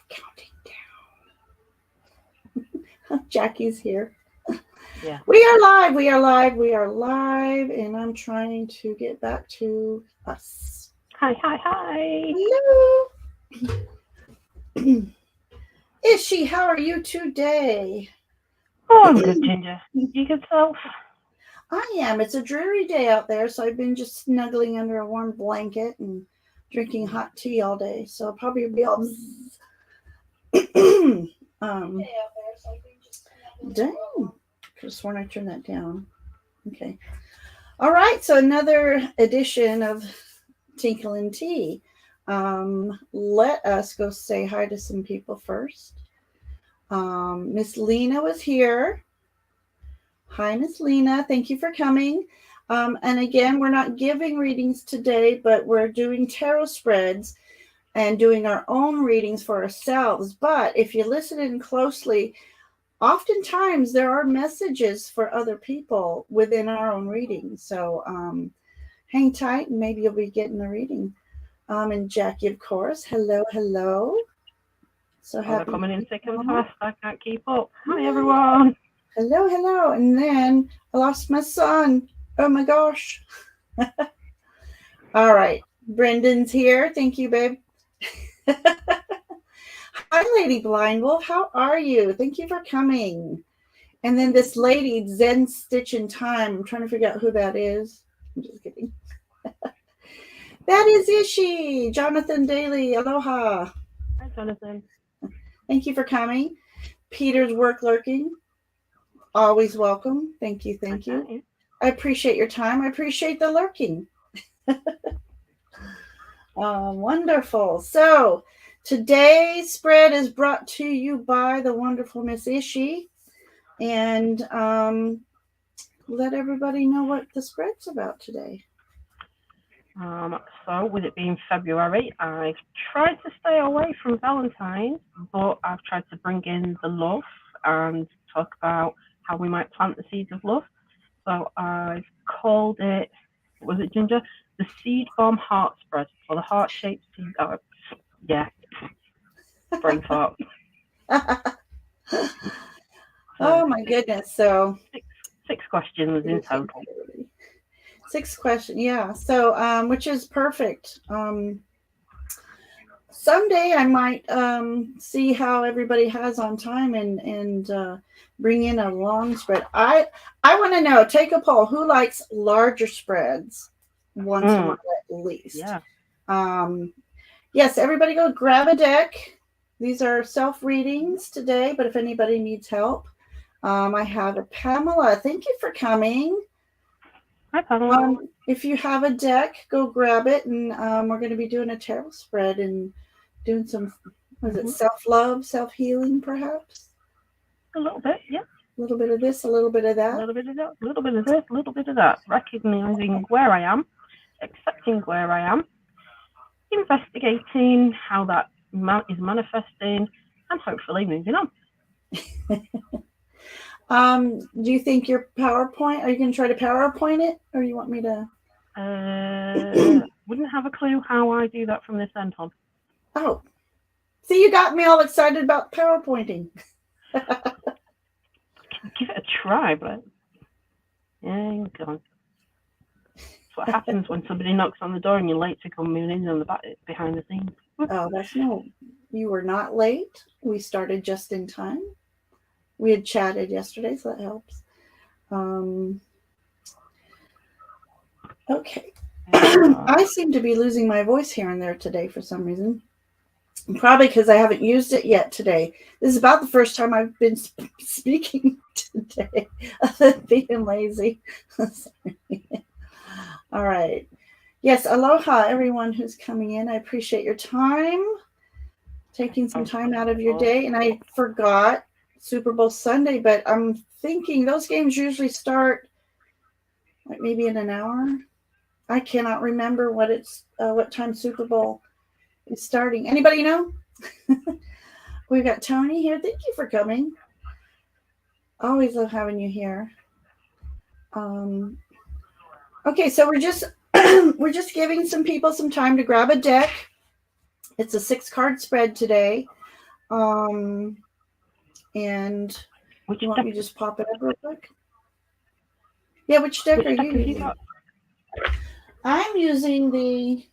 counting down. Jackie's here. Yeah. We are live. We are live. We are live. And I'm trying to get back to us. Hi, hi, hi. Hello. Ishy, how are you today? Oh, I'm good, Ginger. You good self? I am. It's a dreary day out there, so I've been just snuggling under a warm blanket and drinking hot tea all day. So I'll probably be all dang. Could have sworn I turned that down. Okay. All right. So another edition of Tinkle and Tea. Let us go say hi to some people first. Miss Lena was here. Hi, Miss Lena. Thank you for coming. And again, we're not giving readings today, but we're doing tarot spreads and doing our own readings for ourselves. But if you listen in closely, oftentimes there are messages for other people within our own readings. So hang tight and maybe you'll be getting a reading. And Jackie, of course. Hello, hello. So happy. Coming in thick and fast. I can't keep up. Hi, everyone. Hello, hello. And then I lost my son. Oh my gosh. All right. Brendan's here. Thank you, babe. Hi, Lady Blind Wolf. How are you? Thank you for coming. And then this lady, Zen Stitch in Time. I'm trying to figure out who that is. I'm just kidding. That is Ishy. Jonathan Daly. Aloha. Hi, Jonathan. Thank you for coming. Peter's Work Lurking. Always welcome. Thank you. Thank you. I appreciate your time. I appreciate the lurking. Wonderful. So today's spread is brought to you by the wonderful Miss Ishy. And let everybody know what the spread's about today. So with it being February, I've tried to stay away from Valentine's, but I've tried to bring in the love and talk about how we might plant the seeds of love. So I've called it, was it, Ginger? The Seed Bomb Heart Spread, or the heart-shaped seed. Yeah. Brain fart. Oh my goodness. So six questions in total. 6 questions, yeah. So which is perfect. Someday I might see how everybody has on time and bring in a long spread. I want to know, take a poll, who likes larger spreads once a month at least? Yeah. Yes, everybody go grab a deck. These are self readings today, but if anybody needs help, I have a Pamela. Thank you for coming. Hi, Pamela. If you have a deck, go grab it, and we're going to be doing a tarot spread and doing some, was it self-love, self-healing, perhaps? A little bit, yeah. A little bit of this, a little bit of that. A little bit of that, a little bit of this, a little bit of that. Recognizing where I am, accepting where I am, investigating how that is manifesting, and hopefully moving on. Do you think your PowerPoint, are you going to try to PowerPoint it, or you want me to? Wouldn't have a clue how I do that from this end on. Oh, see, you got me all excited about PowerPointing. Give it a try, but hang on. That's what happens when somebody knocks on the door and you're late to come in on the back behind the scenes. Oh, that's no. You were not late. We started just in time. We had chatted yesterday, so that helps. Okay. I seem to be losing my voice here and there today for some reason. Probably because I haven't used it yet today. This is about the first time I've been speaking today, other than being lazy. All right. Yes, aloha, everyone who's coming in. I appreciate your time, taking some time out of your day. And I forgot Super Bowl Sunday, but I'm thinking those games usually start like maybe in an hour. I cannot remember what time Super Bowl is starting. Anybody know? We've got Tony here. Thank you for coming. Always love having you here. Okay, so we're just giving some people some time to grab a deck. It's a 6-card spread today. And Which you want deck? me to just pop it up real quick? Yeah, which deck are you have you using? got? I'm using the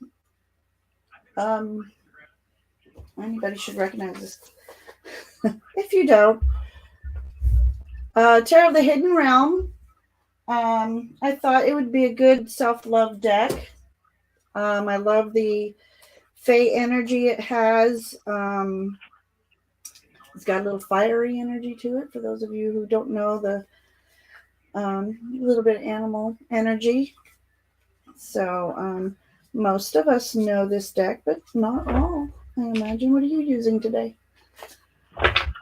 anybody should recognize this. If you don't, Tarot of the Hidden Realm. I thought it would be a good self-love deck. I love the Fae energy it has. It's got a little fiery energy to it. For those of you who don't know the little bit of animal energy, so most of us know this deck, but not all. I imagine. What are you using today?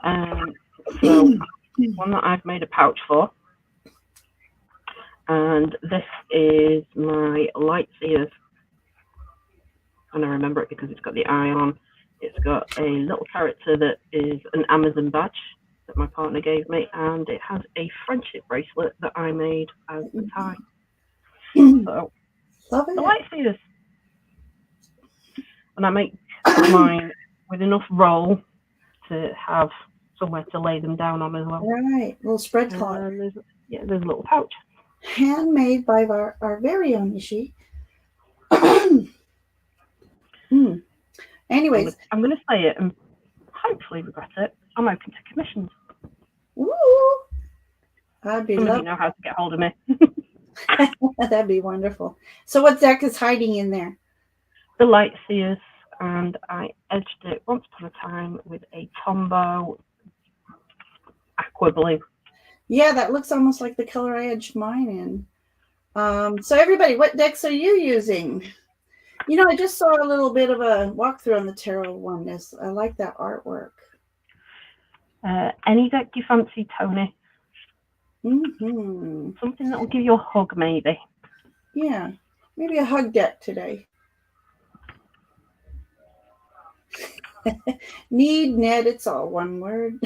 So one that I've made a pouch for, and this is my light seers, and I remember it because it's got the eye on. It's got a little character that is an Amazon badge that my partner gave me, and it has a friendship bracelet that I made as the tie. So Love it. the light seers, and I make mine with enough roll to have somewhere to lay them down on as well. Right, little spread cloth. There's a little pouch. Handmade by our very own Ishy. Anyways, I'm going to say it and hopefully regret it. I'm open to commissions. Ooh, I'd be Some of lovely. you know how to get hold of me. That'd be wonderful. So what deck is hiding in there? The light seers, and I edged it once upon a time with a Tombow aqua blue. Yeah, that looks almost like the color I edged mine in. So everybody, what decks are you using? You know, I just saw a little bit of a walkthrough on the Tarot Oneness. I like that artwork. Any deck you fancy, Tony? Mm-hmm. Something that will give you a hug, maybe. Yeah, maybe a hug deck today. Need, Ned, it's all one word.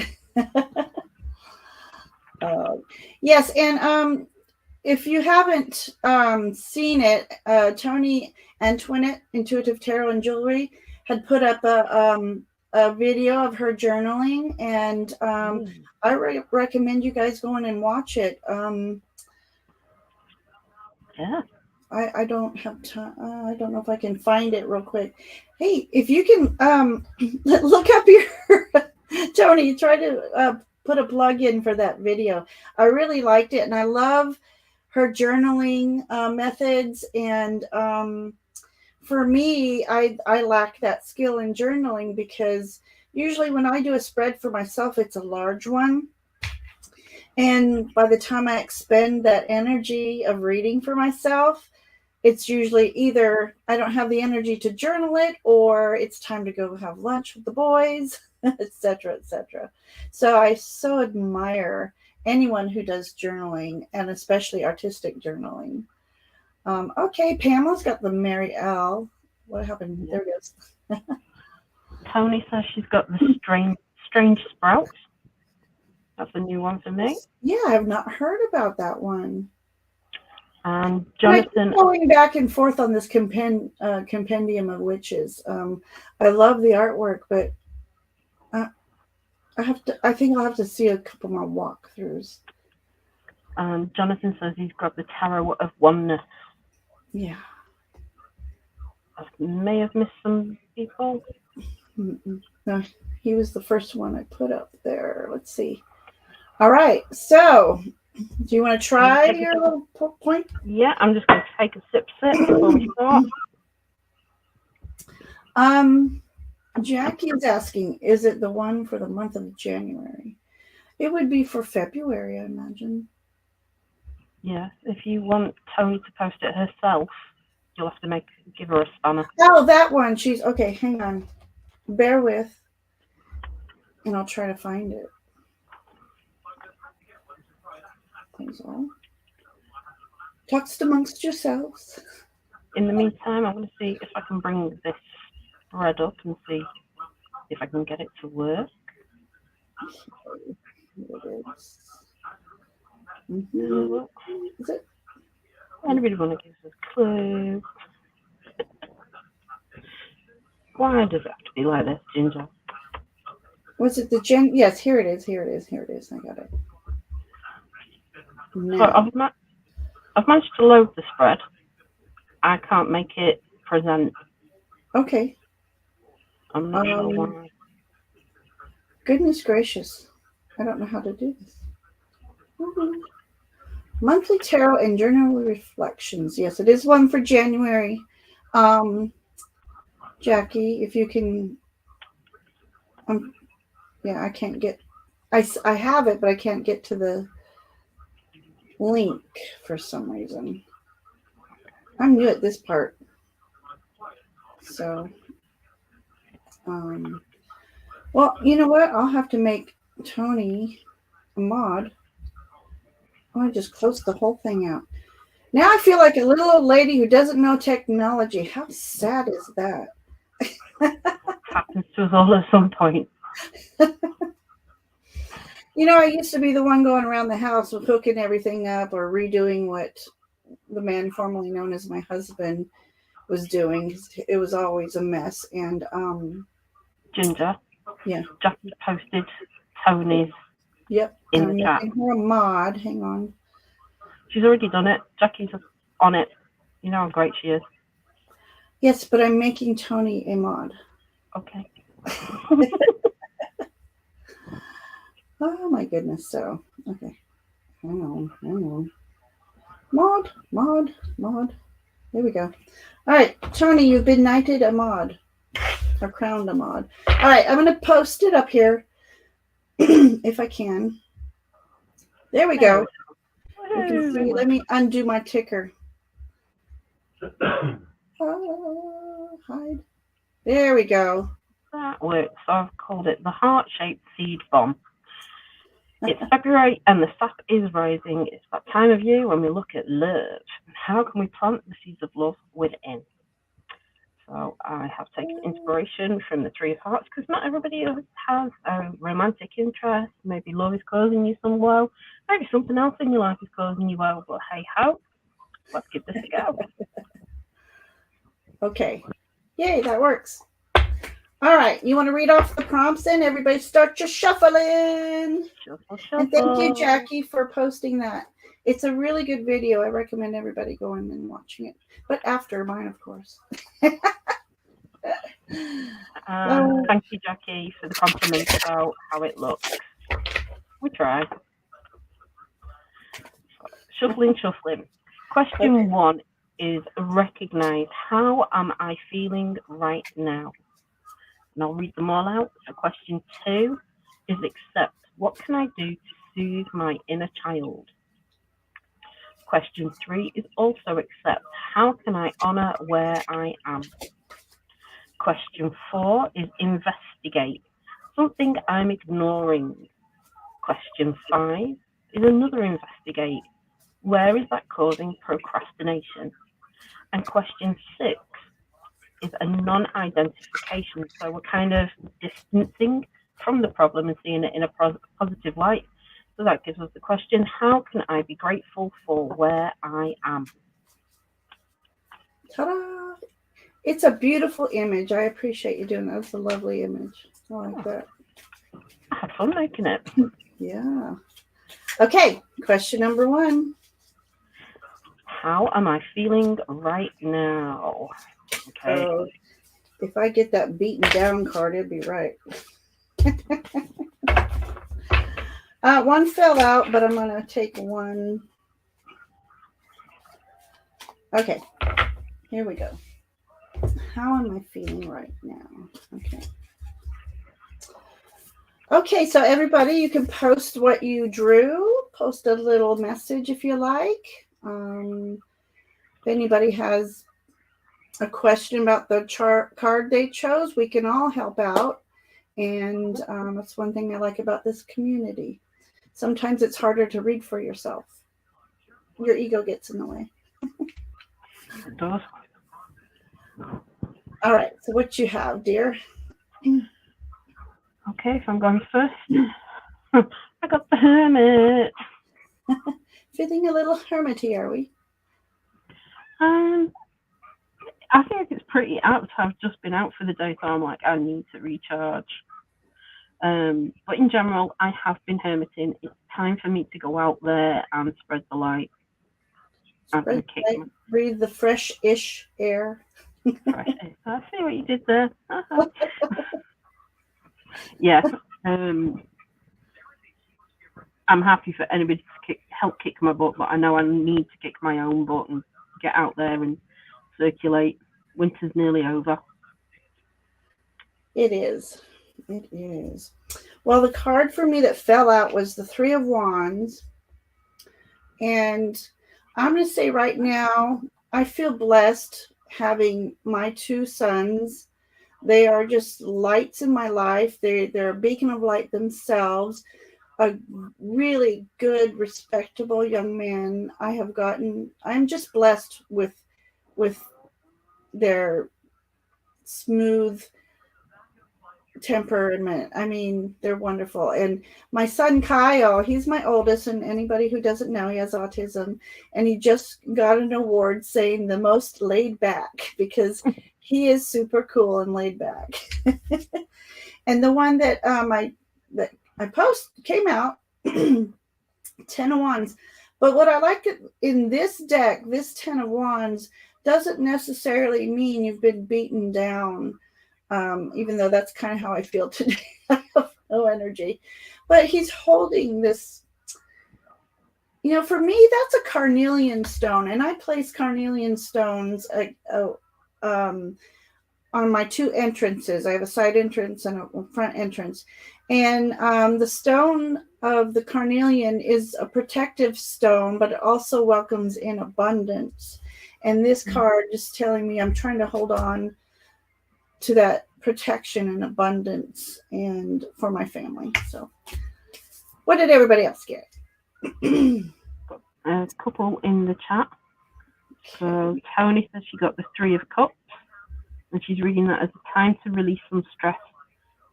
Yes, and if you haven't seen it, Tony Antoinette, Intuitive Tarot and Jewelry, had put up a video of her journaling, and I recommend you guys going and watch it. Yeah. I don't have time. I don't know if I can find it real quick. Hey, if you can look up your Tony, try to put a plug in for that video. I really liked it, and I love her journaling methods. And for me, I lack that skill in journaling because usually when I do a spread for myself, it's a large one. And by the time I expend that energy of reading for myself, it's usually either I don't have the energy to journal it, or it's time to go have lunch with the boys, etc., etc. So I so admire anyone who does journaling, and especially artistic journaling. Okay, Pamela's got the Mary L. What happened? There it goes. Tony says she's got the strange sprouts. That's a new one for me. Yeah, I've not heard about that one. And Jonathan, going back and forth on this compendium of witches. I love the artwork, but I think I'll have to see a couple more walkthroughs. Jonathan says he's got the Tarot of Oneness. Yeah. I may have missed some people. No, he was the first one I put up there. Let's see. All right. So, do you want to try your little point? Yeah, I'm just going to take a sip before we start. Jackie is asking, is it the one for the month of January? It would be for February, I imagine. Yeah, if you want Tony to post it herself, you'll have to give her a spanner. Oh, that one. She's okay. Hang on. Bear with, and I'll try to find it. That's all. Talks amongst yourselves. In the meantime, I'm going to see if I can bring this thread up and see if I can get it to work. Is it? Anybody want to give us a clue? Why does it have to be like this, Ginger? Was it the gen? Yes, here it is. Here it is. Here it is. I got it. So Now. I've managed to load the spread. I can't make it present. Okay. I'm not sure why. Goodness gracious. I don't know how to do this. Woo-hoo. Monthly tarot and journal reflections. Yes, it is one for January. Jackie, if you can. Yeah, I can't get. I have it, but I can't get to the link for some reason. I'm new at this part. So, well, you know what? I'll have to make Tony a mod. I'm going to just close the whole thing out. Now I feel like a little old lady who doesn't know technology. How sad is that? Happens to us all at some point. You know, I used to be the one going around the house with hooking everything up or redoing what the man formerly known as my husband was doing. It was always a mess. And Ginger. Yeah. Jackie posted Tony's Yep. in I'm the chat. making her a mod. Hang on. She's already done it. Jackie's on it. You know how great she is. Yes, but I'm making Tony a mod. Okay. Oh my goodness. So, okay. Hang on. Mod. There we go. All right, Tony, you've been knighted a mod. Or crowned a mod. All right, I'm going to post it up here if I can. There we go. You can see. Let me undo my ticker. Hide. There we go. That works. So I've called it the heart-shaped seed bomb. It's February and the sap is rising. It's that time of year when we look at love. How can we plant the seeds of love within? So I have taken inspiration from the Three of Hearts because not everybody has a romantic interest. Maybe love is causing you some woe. Maybe something else in your life is causing you woe. But hey ho, let's give this a go. Okay. Yay, that works. All right. You want to read off the prompts then? Everybody start your shuffling. Shuffle. And thank you, Jackie, for posting that. It's a really good video. I recommend everybody going and watching it. But after mine, of course. Thank you, Jackie, for the compliment about how it looks. We try. Shuffling. Question 1 is recognize how am I feeling right now? And I'll read them all out. So question 2 is accept. What can I do to soothe my inner child? Question 3 is also accept. How can I honor where I am? Question 4 is investigate. Something I'm ignoring. Question 5 is another investigate. Where is that causing procrastination? And question 6 is a non-identification. So we're kind of distancing from the problem and seeing it in a positive light. So that gives us the question, how can I be grateful for where I am? Ta-da! It's a beautiful image. I appreciate you doing that. It's a lovely image. I like that. I had fun making it. Yeah. Okay, question number 1. How am I feeling right now? Okay. If I get that beaten down card, it'd be right. One fell out, but I'm going to take one. Okay, here we go. How am I feeling right now? Okay, so everybody, you can post what you drew. Post a little message if you like. If anybody has a question about the card they chose, we can all help out. And that's one thing I like about this community. Sometimes it's harder to read for yourself. Your ego gets in the way. It does. All right, so what you have, dear? Okay, so I'm going first. I got the Hermit. Feeling a little hermity, are we? I think it's pretty apt. I've just been out for the day, so I'm like, I need to recharge. But in general, I have been hermiting. It's time for me to go out there and spread the light. I'm going to kick my breathe the fresh-ish air. fresh air. I see what you did there. Yeah. I'm happy for anybody to help kick my butt, but I know I need to kick my own butt and get out there and circulate. Winter's nearly over. It is. It is. Well, the card for me that fell out was the Three of Wands. And I'm going to say right now, I feel blessed having my two sons. They are just lights in my life. They're a beacon of light themselves. A really good, respectable young man. I'm just blessed with their smooth temperament. I mean, they're wonderful. And my son Kyle, he's my oldest, and anybody who doesn't know, he has autism, and he just got an award saying the most laid back, because he is super cool and laid back. And the one that I post came out 10 of Wands. But what I like in this deck, this 10 of Wands doesn't necessarily mean you've been beaten down. Even though that's kind of how I feel today. I have no energy. But he's holding this, for me, that's a carnelian stone. And I place carnelian stones on my two entrances. I have a side entrance and a front entrance. And the stone of the carnelian is a protective stone, but it also welcomes in abundance. And this card is telling me I'm trying to hold on to that protection and abundance and for my family. So what did everybody else get? A couple in the chat. So Tony says she got the Three of Cups, and she's reading that as a time to release some stress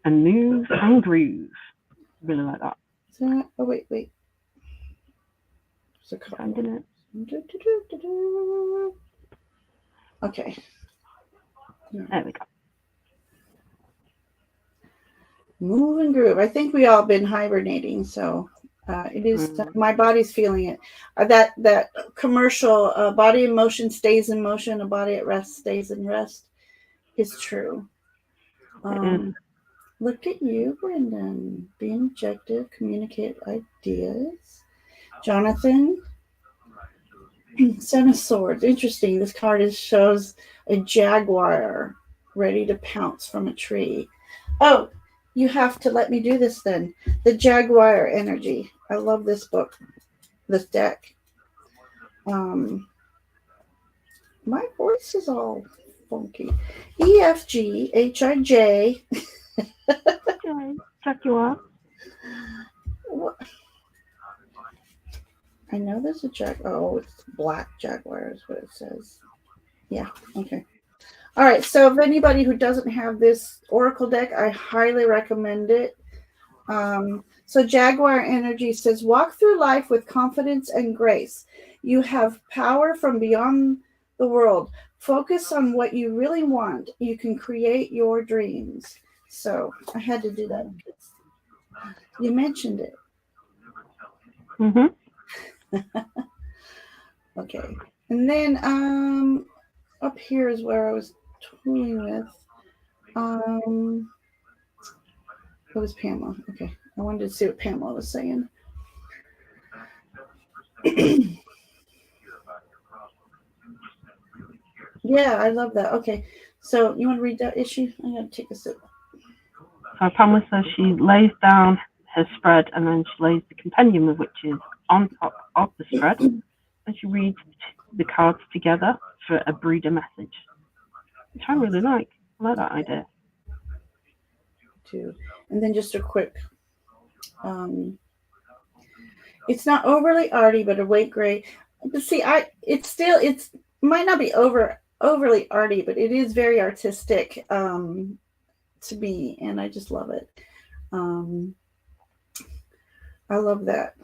and move and groove. Really like that. Oh, wait. There's a card. Finding it. Okay. There we go. Move and groove. I think we all been hibernating, so it is. My body's feeling it. That commercial, body in motion stays in motion, a body at rest stays in rest, is true. Look at you, Brendan. Be objective, communicate ideas. Jonathan, Seven of Swords. Interesting. This card shows a jaguar ready to pounce from a tree. Oh, you have to let me do this then. The Jaguar energy. I love this book, this deck. My voice is all funky. EFG, HIJ. Check you out. I know there's a oh, it's black jaguar is what it says. Yeah, okay. All right, so if anybody who doesn't have this Oracle deck, I highly recommend it. So Jaguar energy says, walk through life with confidence and grace. You have power from beyond the world. Focus on what you really want. You can create your dreams. So I had to do that. You mentioned it. Okay. And then up here is where I was toying with. It was Pamela. Okay. I wanted to see what Pamela was saying. Yeah, I love that. Okay. So you want to read that issue? I'm going to take a sip. So Pamela says she lays down her spread and then she lays the compendium of witches on top of the spread and she reads the cards together for a breeder message, which I really like. I like that idea. Too. And then just a quick, it's not overly arty, but a white gray. But see, it might not be overly arty, but it is very artistic to me, and I just love it. I love that.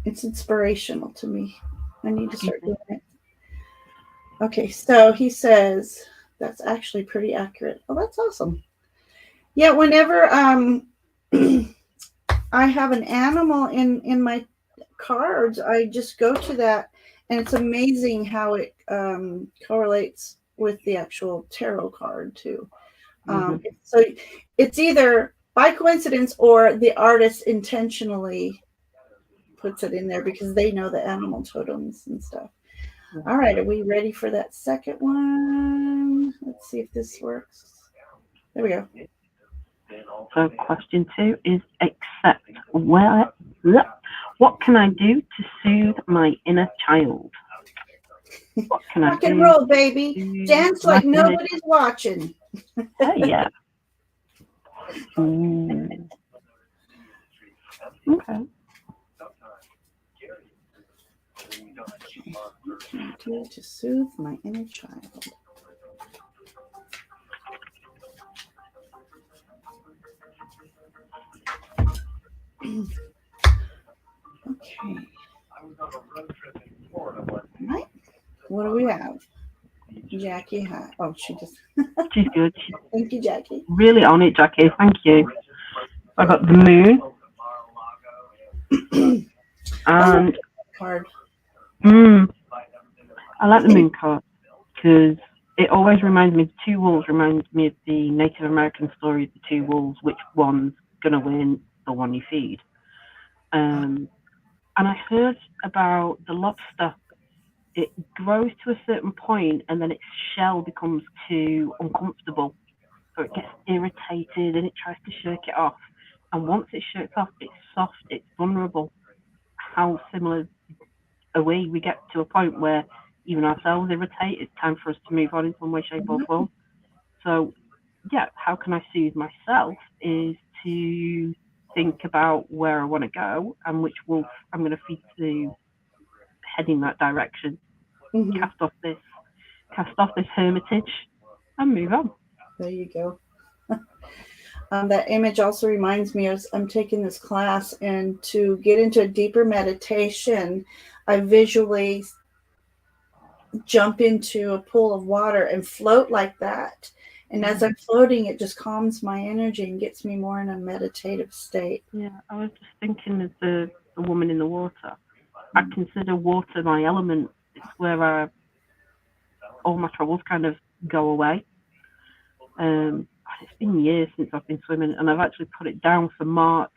It's inspirational to me. I need to start doing it. Okay, so he says that's actually pretty accurate. Oh, that's awesome. Yeah, whenever I have an animal in my cards. I just go to that, and it's amazing how it correlates with the actual tarot card too. Mm-hmm. So it's either by coincidence or the artist intentionally puts it in there because they know the animal totems and stuff. Yeah. All right, are we ready for that second one? Let's see if this works. There we go. So question 2 is accept what can I do to soothe my inner child? What can I Rock and do roll, baby. to Dance my like inner nobody's watching. Oh, yeah. Mm. Okay. What can I do to soothe my inner child? Okay. Right. What do we have? Jackie, hi. Oh, she just. She's good. She's Thank you, Jackie. really on it, Jackie. Thank you. I got the moon and Card. I like the moon card because it always reminds me. The two wolves reminds me of the Native American story of the two wolves. Which one's gonna win? The one you feed. And I heard about the lobster. It grows to a certain point and then its shell becomes too uncomfortable. So it gets irritated and it tries to shirk it off. And once it shirks off, it's soft, it's vulnerable. How similar are we? We get to a point where even ourselves irritate. It's time for us to move on in some way, shape, or form. So, yeah, how can I soothe myself is to think about where I want to go and which wolf I'm going to feed to heading that direction. Mm-hmm. Cast off this hermitage and move on. There you go. That image also reminds me of I'm taking this class, and to get into a deeper meditation, I visually jump into a pool of water and float like that. And as I'm floating, it just calms my energy and gets me more in a meditative state. Yeah, I was just thinking of the woman in the water. I consider water my element. It's where all my troubles kind of go away. It's been years since I've been swimming, and I've actually put it down for March.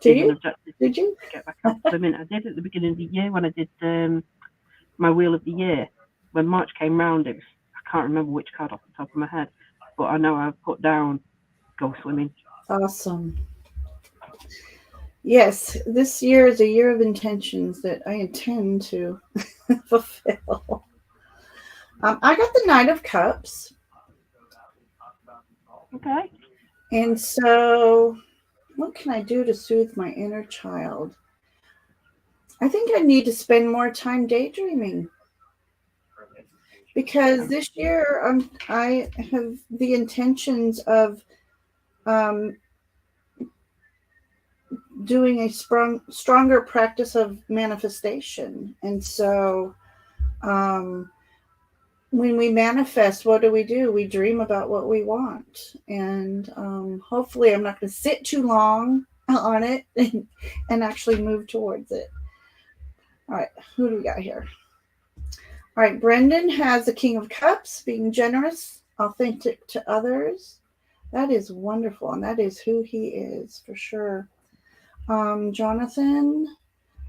Did you? Did you? To get back out swimming. I did at the beginning of the year when I did my wheel of the year. When March came round, I can't remember which card off the top of my head, but I know I've put down go swimming. Awesome. Yes, this year is a year of intentions that I intend to fulfill. I got the Knight of Cups. Okay. And so, what can I do to soothe my inner child? I think I need to spend more time daydreaming. Because this year I have the intentions of doing a stronger practice of manifestation. And so when we manifest, what do? We dream about what we want. And hopefully I'm not going to sit too long on it and actually move towards it. All right, who do we got here? All right, Brendan has the King of Cups, being generous, authentic to others. That is wonderful, and that is who he is for sure. Jonathan,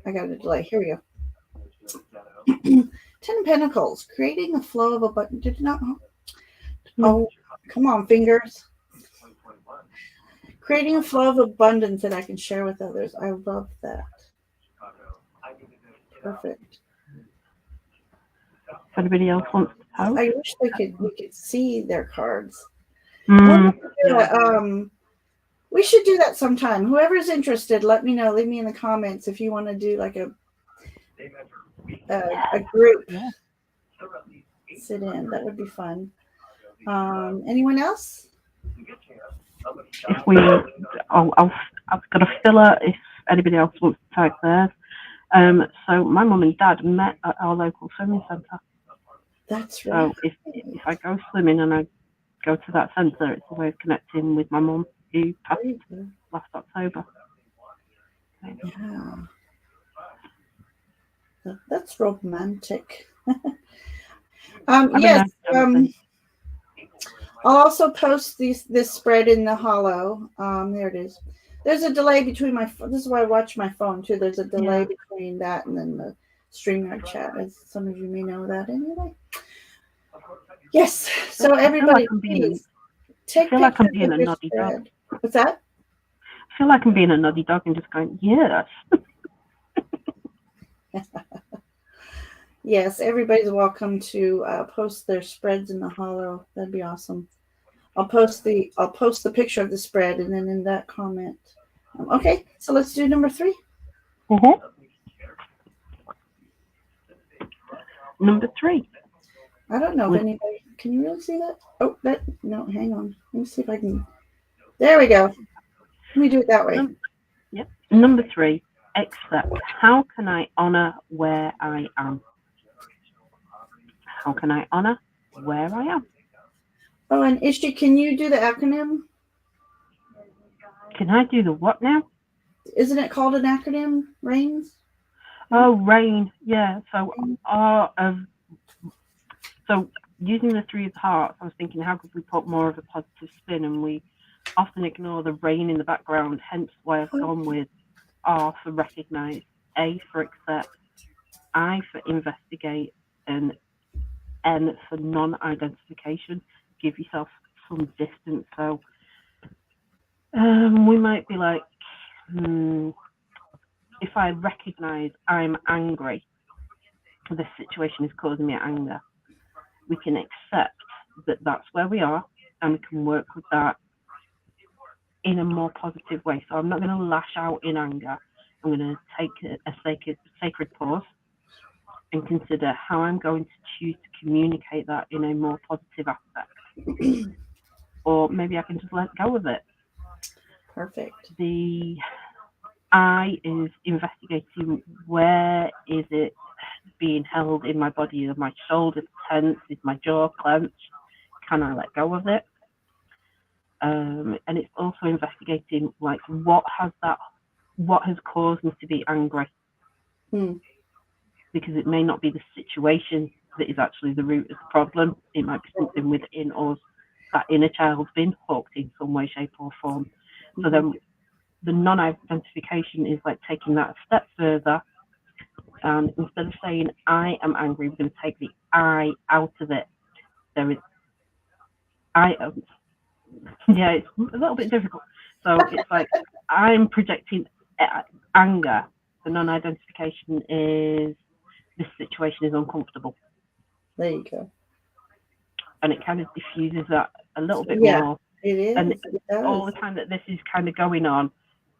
I got a delay. Here we go. 10 of Pentacles, creating a flow of abundance. Did not? Oh, come on, fingers. Creating a flow of abundance that I can share with others. I love that. Perfect. If anybody else wants to help, I wish we could see their cards. We should do that sometime. Whoever's interested, let me know. Leave me in the comments if you want to do like a group sit in. That would be fun. Anyone else? I've got a filler if anybody else wants to tag theirs. So my mum and dad met at our local swimming centre. That's right. So if I go swimming and I go to that centre, it's a way of connecting with my mum who passed last October. Yeah. That's romantic. Yes. I'll also post this spread in the hollow. There it is. There's a delay between this is why I watch my phone too. There's a delay between that and then the StreamYard chat, as some of you may know that anyway. Yes. So everybody, please take pictures like I'm being a noddy dog. What's that? I feel like I'm being a noddy dog and just going, yes. Yes, everybody's welcome to post their spreads in the hollow. That'd be awesome. I'll post the picture of the spread and then in that comment. Okay, so let's do number 3. Mm-hmm. Number 3. I don't know if anybody can you really see that? Oh, no, hang on. Let me see if I can. There we go. Let me do it that way. Yep. Number 3. Accept. How can I honor where I am? How can I honor where I am? Oh, and Ishy, can you do the acronym? Can I do the what now? Isn't it called an acronym, RAINS? Oh, RAIN. Yeah. So using the 3 of hearts, I was thinking, how could we put more of a positive spin? And we often ignore the RAIN in the background. Hence why I've gone with R for recognize, A for accept, I for investigate, and N for non-identification. Give yourself some distance. So we might be like, if I recognize I'm angry, this situation is causing me anger, we can accept that that's where we are and we can work with that in a more positive way. So I'm not going to lash out in anger. I'm going to take a sacred pause and consider how I'm going to choose to communicate that in a more positive aspect. Or maybe I can just let go of it. Perfect. The I is investigating, where is it being held in my body? Are my shoulders tense? Is my jaw clenched? Can I let go of it? And it's also investigating, like, what has caused me to be angry? Because it may not be the situation that is actually the root of the problem. It might be something within us. That inner child's been hooked in some way, shape, or form. So then the non-identification is like taking that a step further. And instead of saying, I am angry, we're going to take the I out of it. There is, I am. Yeah, it's a little bit difficult. So it's like, I'm projecting anger. The non-identification is, this situation is uncomfortable. There you go. And it kind of diffuses that a little bit more. It is. And all the time that this is kind of going on,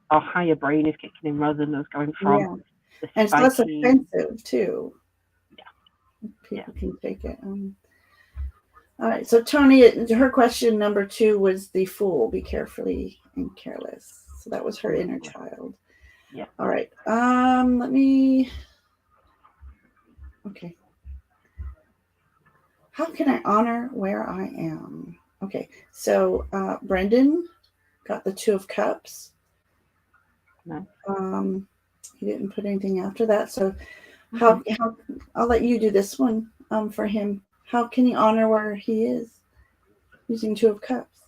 our higher brain is kicking in rather than us going from the and it's less offensive too. Yeah. People can take it. All right. So Tony, her question number 2 was the fool. Be carefully and careless. So that was her inner child. Yeah. All right. Let me. Okay. How can I honor where I am? Okay. So Brendan got the 2 of Cups. No. He didn't put anything after that. So how I'll let you do this one for him. How can he honor where he is using 2 of Cups?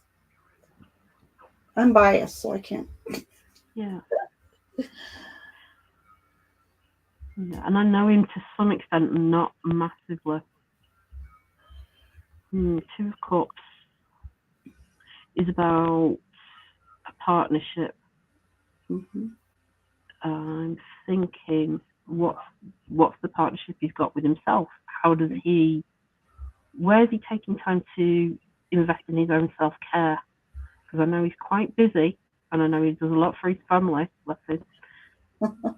I'm biased, so I can't. Yeah. And I know him to some extent, not massively. 2 of Cups is about a partnership. I'm thinking, what's the partnership he's got with himself? Where is he taking time to invest in his own self-care? Because I know he's quite busy, and I know he does a lot for his family. Let's say,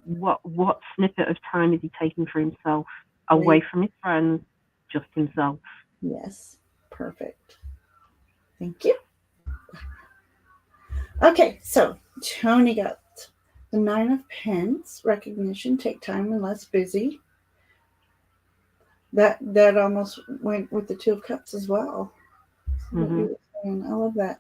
what snippet of time is he taking for himself, away from his friends, just himself? Yes, perfect. Thank you. Okay, so Tony got the 9 of Pence, recognition, take time and less busy. That almost went with the 2 of Cups as well. What you were saying. I love that.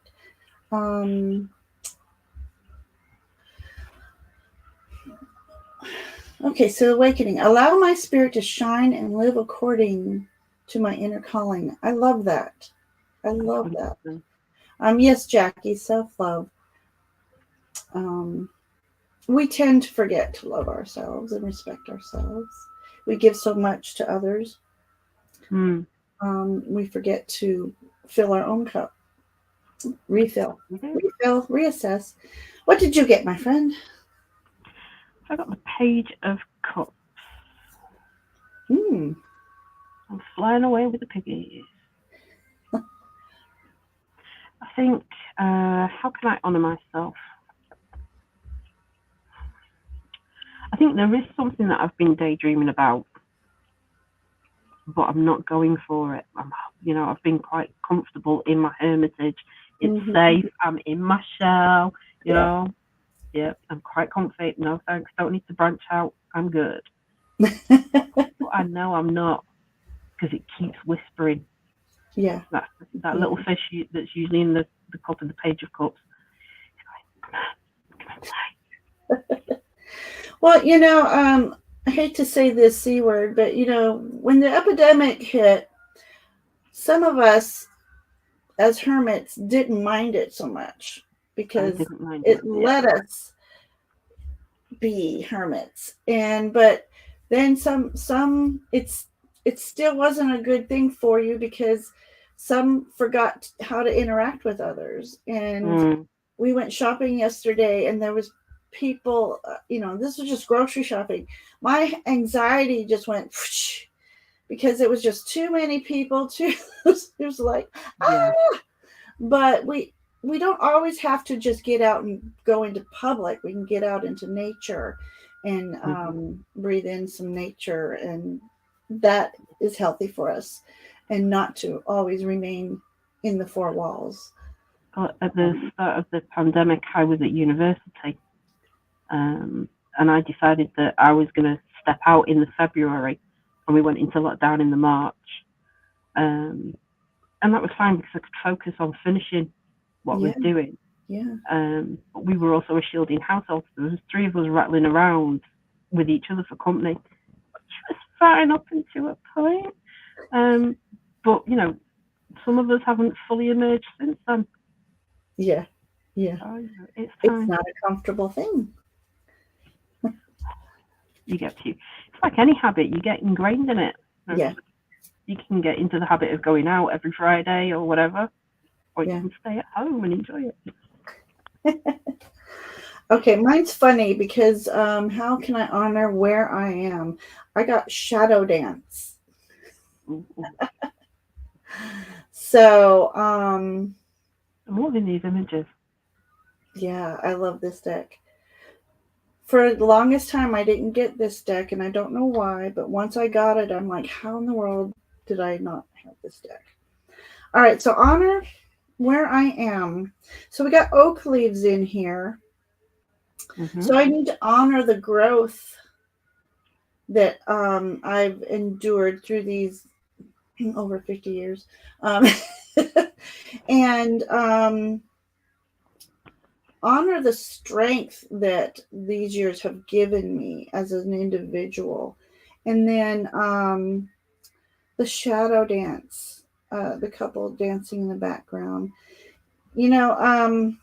Okay, so awakening. Allow my spirit to shine and live according to my inner calling. I love that. I love that. 100%. Yes, Jackie, self-love. Um, we tend to forget to love ourselves and respect ourselves. We give so much to others. Mm. We forget to fill our own cup. Refill, Okay. refill, reassess. What did you get, my friend? I got the Page of Cups. Hmm. I'm flying away with the piggies. I think, how can I honour myself? I think there is something that I've been daydreaming about, but I'm not going for it. I've been quite comfortable in my hermitage. It's Mhm. safe. I'm in my shell. You Yeah. know, yeah, I'm quite comfy. No thanks. Don't need to branch out. I'm good. But I know I'm not because it keeps whispering. Yeah. That Yeah. little fish that's usually in the cup of the Page of Cups. Come on, play. Well, I hate to say this C word, but when the epidemic hit, some of us as hermits didn't mind it so much I because didn't mind it it. Yeah. let us be hermits. But then some it still wasn't a good thing for you because some forgot how to interact with others. And Mm. we went shopping yesterday and there was people, this was just grocery shopping. My anxiety just went whoosh, because it was just too many people too. It was like Yeah. but we don't always have to just get out and go into public. We can get out into nature and Mm-hmm. breathe in some nature, and that is healthy for us, and not to always remain in the four walls. At the start of the pandemic, I was at university, and I decided that I was going to step out in the February, and we went into lockdown in the March, um, and that was fine because I could focus on finishing what I Yeah, was doing. yeah, But we were also a shielding household. So there was three of us rattling around with each other for company, which was fine up until a point. But some of us haven't fully emerged since then. yeah, yeah. So it's It's time. not a comfortable thing. You get to. It's like any habit, you get ingrained in it. Yeah, You can get into the habit of going out every Friday or whatever, or you yeah. can stay at home and enjoy it. Okay, mine's funny because how can I honor where I am? I got shadow dance. Ooh, ooh. So, I'm loving these images. yeah, I love this deck. For the longest time, I didn't get this deck, and I don't know why, but once I got it, I'm like, how in the world did I not have this deck? All right, so honor where I am. So we got oak leaves in here. Mm-hmm. So I need to honor the growth that I've endured through these over 50 years. Um, and honor the strength that these years have given me as an individual. And then the shadow dance, the couple dancing in the background. You know, I'm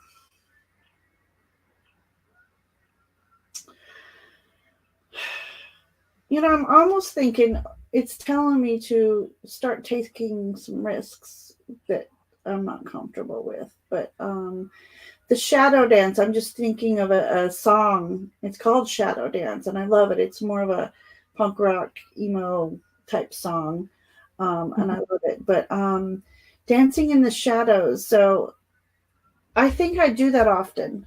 almost thinking it's telling me to start taking some risks that I'm not comfortable with. But the shadow dance, I'm just thinking of a song. It's called Shadow Dance, and I love it. It's more of a punk rock emo type song, and I love it. But dancing in the shadows. So I think I do that often.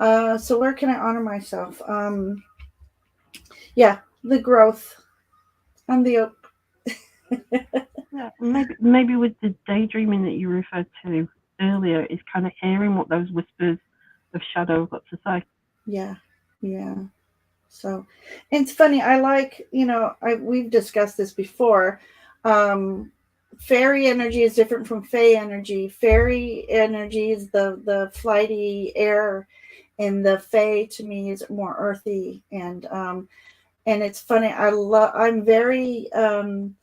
So where can I honor myself? Yeah, the growth and the Yeah, maybe with the daydreaming that you referred to earlier, is kind of hearing what those whispers of shadow got to say. yeah, yeah. So it's funny. I like, we've discussed this before. Um, Fairy energy is different from fey energy. Fairy energy is the flighty air, and the fave to me is more earthy, and it's funny. I'm very I'm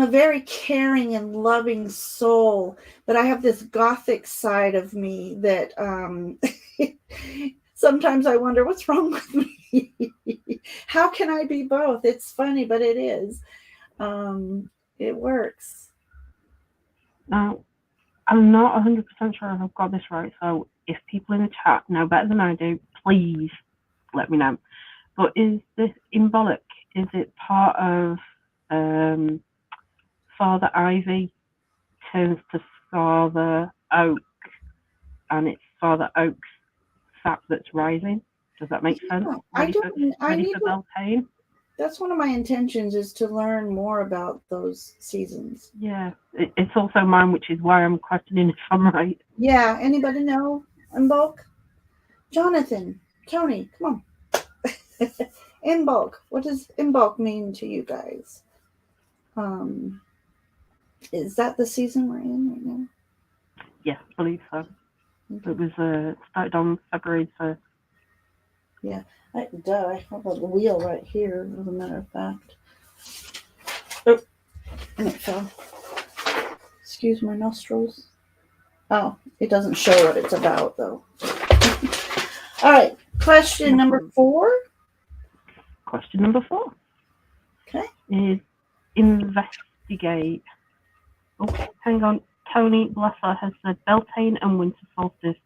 a very caring and loving soul, but I have this gothic side of me that sometimes I wonder what's wrong with me. How can I be both? It's funny, but it is. It works. Now, I'm not 100% sure if I've got this right, so if people in the chat know better than I do, please let me know. But is this symbolic? Is it part of Father Ivy turns to Father Oak, and it's Father Oak's sap that's rising? Does that make sense? Yeah, I don't. I Ready need for to. Beltane? That's one of my intentions is to learn more about those seasons. Yeah, it's also mine, which is why I'm questioning if I'm right. Yeah. Anybody know in bulk? Jonathan, Tony, come on. In bulk. What does in bulk mean to you guys? Um, is that the season we're in right now? Yeah, I believe so. Okay. It was started on February 1st. Yeah. I have a wheel right here, as a matter of fact. Oh, and it fell. Excuse my nostrils. Oh, it doesn't show what it's about, though. All right. Question number 4. Question number 4. Okay. Is investigate. Oh, hang on. Tony, bless her, has said Beltane and Winter Solstice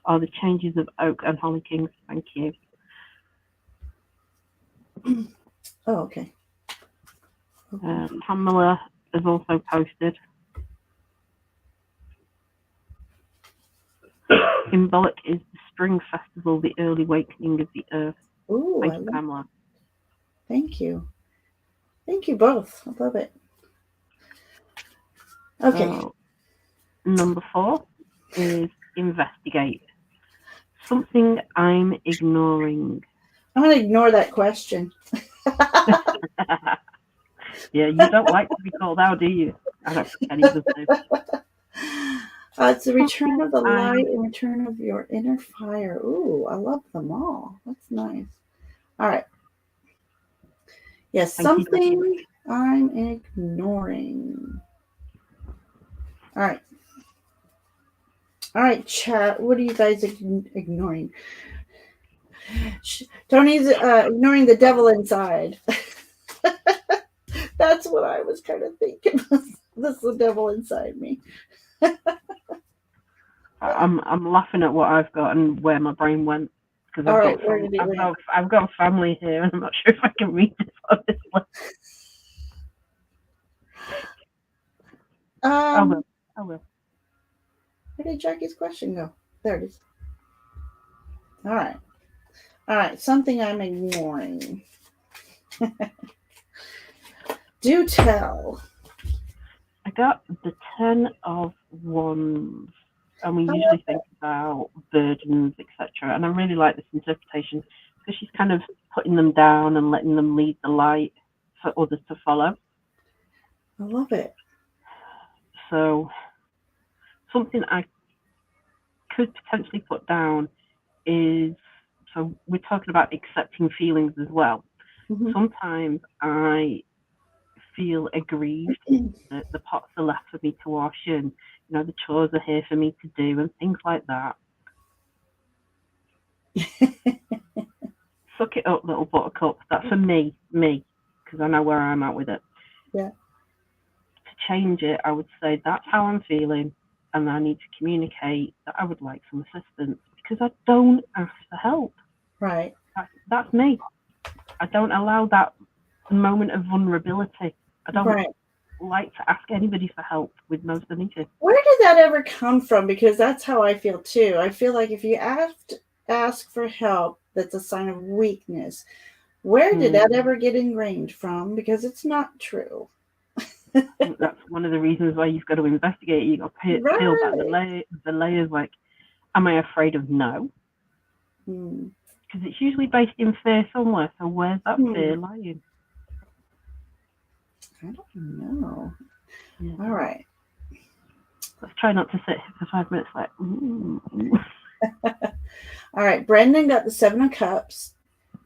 are the changes of Oak and Holly Kings. Thank you. Oh, okay. Pamela has also posted. Symbolic is the spring festival, the early awakening of the earth. Ooh, Thank you, Pamela. Thank you. Thank you both. I love it. Okay. So, number 4 is investigate. Something I'm ignoring. I'm going to ignore that question. Yeah, you don't like to be called out, do you? I don't think any of us do. It's the return of the light and return of your inner fire. Ooh, I love them all. That's nice. All right. Yes, something I'm ignoring. All right. All right, chat. What are you guys ignoring? Tony's ignoring the devil inside. That's what I was kind of thinking. This is the devil inside me. I'm laughing at what I've got and where my brain went because I've got family here and I'm not sure if I can read this on this list. I will. Where did Jackie's question go? There it is. All right. Something I'm ignoring. Do tell. I got the 10 of Wands, and we usually think about burdens, etc. And I really like this interpretation because she's kind of putting them down and letting them lead the light for others to follow. I love it. So something I could potentially put down is, so we're talking about accepting feelings as well. Mm-hmm. Sometimes I feel aggrieved that the pots are left for me to wash and, you know, the chores are here for me to do and things like that. Suck it up, little buttercup. That's for me, because I know where I'm at with it. Yeah. To change it, I would say that's how I'm feeling, and I need to communicate that I would like some assistance because I don't ask for help. Right. That's me. I don't allow that moment of vulnerability. I don't like to ask anybody for help with most of anything. Where did that ever come from? Because that's how I feel too. I feel like if you ask for help, that's a sign of weakness. Where did that ever get ingrained from? Because it's not true. I think that's one of the reasons why you've got to investigate. You've got to peel back the layers. Like, am I afraid of no? Because it's usually based in fear somewhere. So where's that fear lying? I don't know. Yeah. All right. Let's try not to sit here for 5 minutes like, All right, Brendan got the 7 of Cups.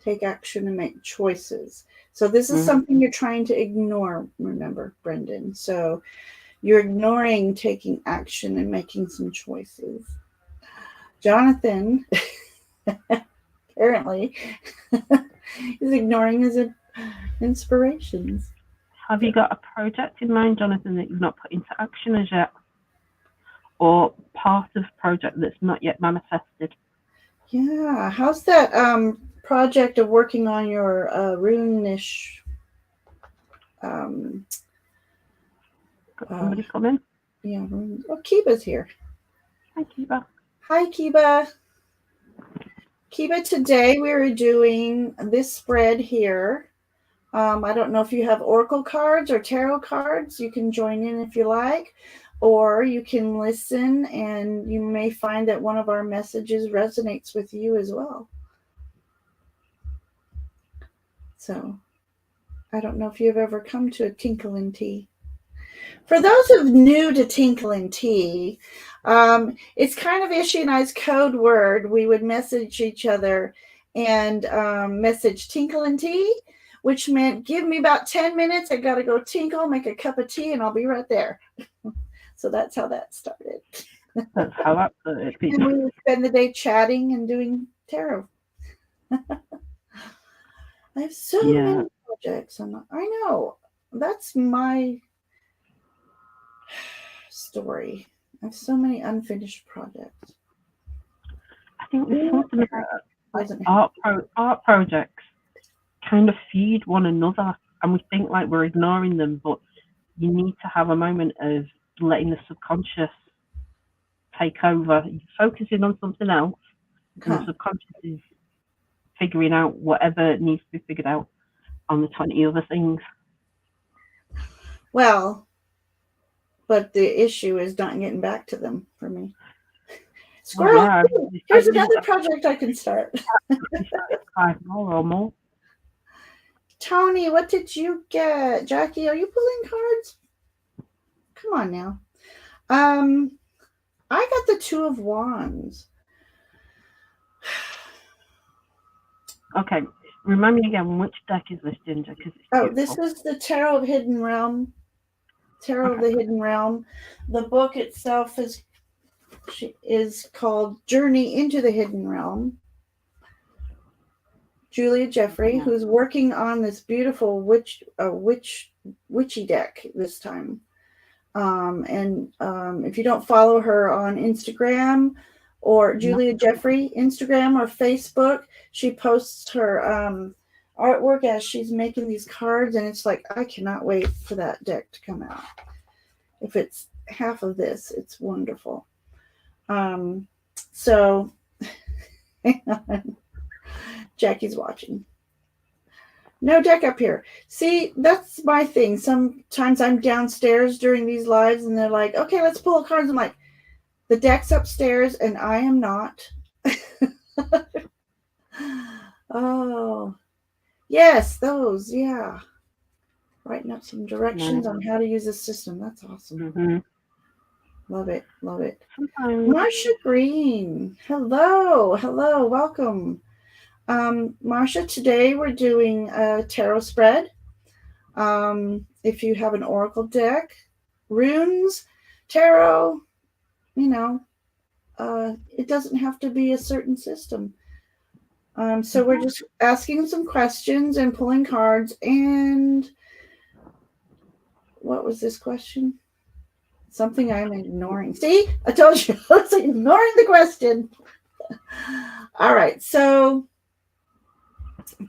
Take action and make choices. So this is something you're trying to ignore, remember, Brendan. So you're ignoring taking action and making some choices. Jonathan, apparently, is ignoring his inspirations. Have you got a project in mind, Jonathan, that you've not put into action as yet? Or part of a project that's not yet manifested? Yeah. How's that project of working on your rune-ish? Got somebody come in? Yeah. Oh, Kiba's here. Hi, Kiba. Hi, Kiba. Kiba, today we were doing this spread here. I don't know if you have oracle cards or tarot cards. You can join in if you like, or you can listen and you may find that one of our messages resonates with you as well. So I don't know if you've ever come to a Tinkle and Tea. For those of new to Tinkle and Tea, it's kind of Ishy and I's code word. We would message each other and message Tinkle and Tea, which meant give me about 10 minutes. I got to go tinkle, make a cup of tea, and I'll be right there. So that's how that started. That's how that started. And we would spend the day chatting and doing tarot. I have so many projects. I know. That's my story. I have so many unfinished projects. I think there's something about art projects kind of feed one another, and we think like we're ignoring them, but you need to have a moment of letting the subconscious take over. You're focusing on something else, and the subconscious is figuring out whatever needs to be figured out on the 20 other things. Well, but the issue is not getting back to them for me. Squirrel, here's another project I can start. 5 more or more. Tony, what did you get? Jackie, are you pulling cards? Come on now. I got the 2 of Wands. Okay, remind me again, which deck is this, Ginger? This is the Tarot of Hidden Realm. Tarot of the Hidden Realm. The book itself is called Journey into the Hidden Realm. Julia Jeffrey, who's working on this beautiful witchy deck this time. If you don't follow her on Instagram or Julia Jeffrey, Instagram or Facebook, she posts her artwork as she's making these cards, and it's like, I cannot wait for that deck to come out. If it's half of this, it's wonderful. So hang on. Jackie's watching. No deck up here. See, that's my thing. Sometimes I'm downstairs during these lives and they're like, okay, let's pull cards. I'm like, the deck's upstairs and I am not. Oh, yes, those. Yeah. Writing up some directions on how to use this system. That's awesome. Love it. Love it. Marsha Green. Hello. Hello. Welcome. Marsha, today we're doing a tarot spread. If you have an oracle deck, runes, tarot, it doesn't have to be a certain system. So we're just asking some questions and pulling cards. And what was this question? Something I'm ignoring. See, I told you I was ignoring the question. All right, so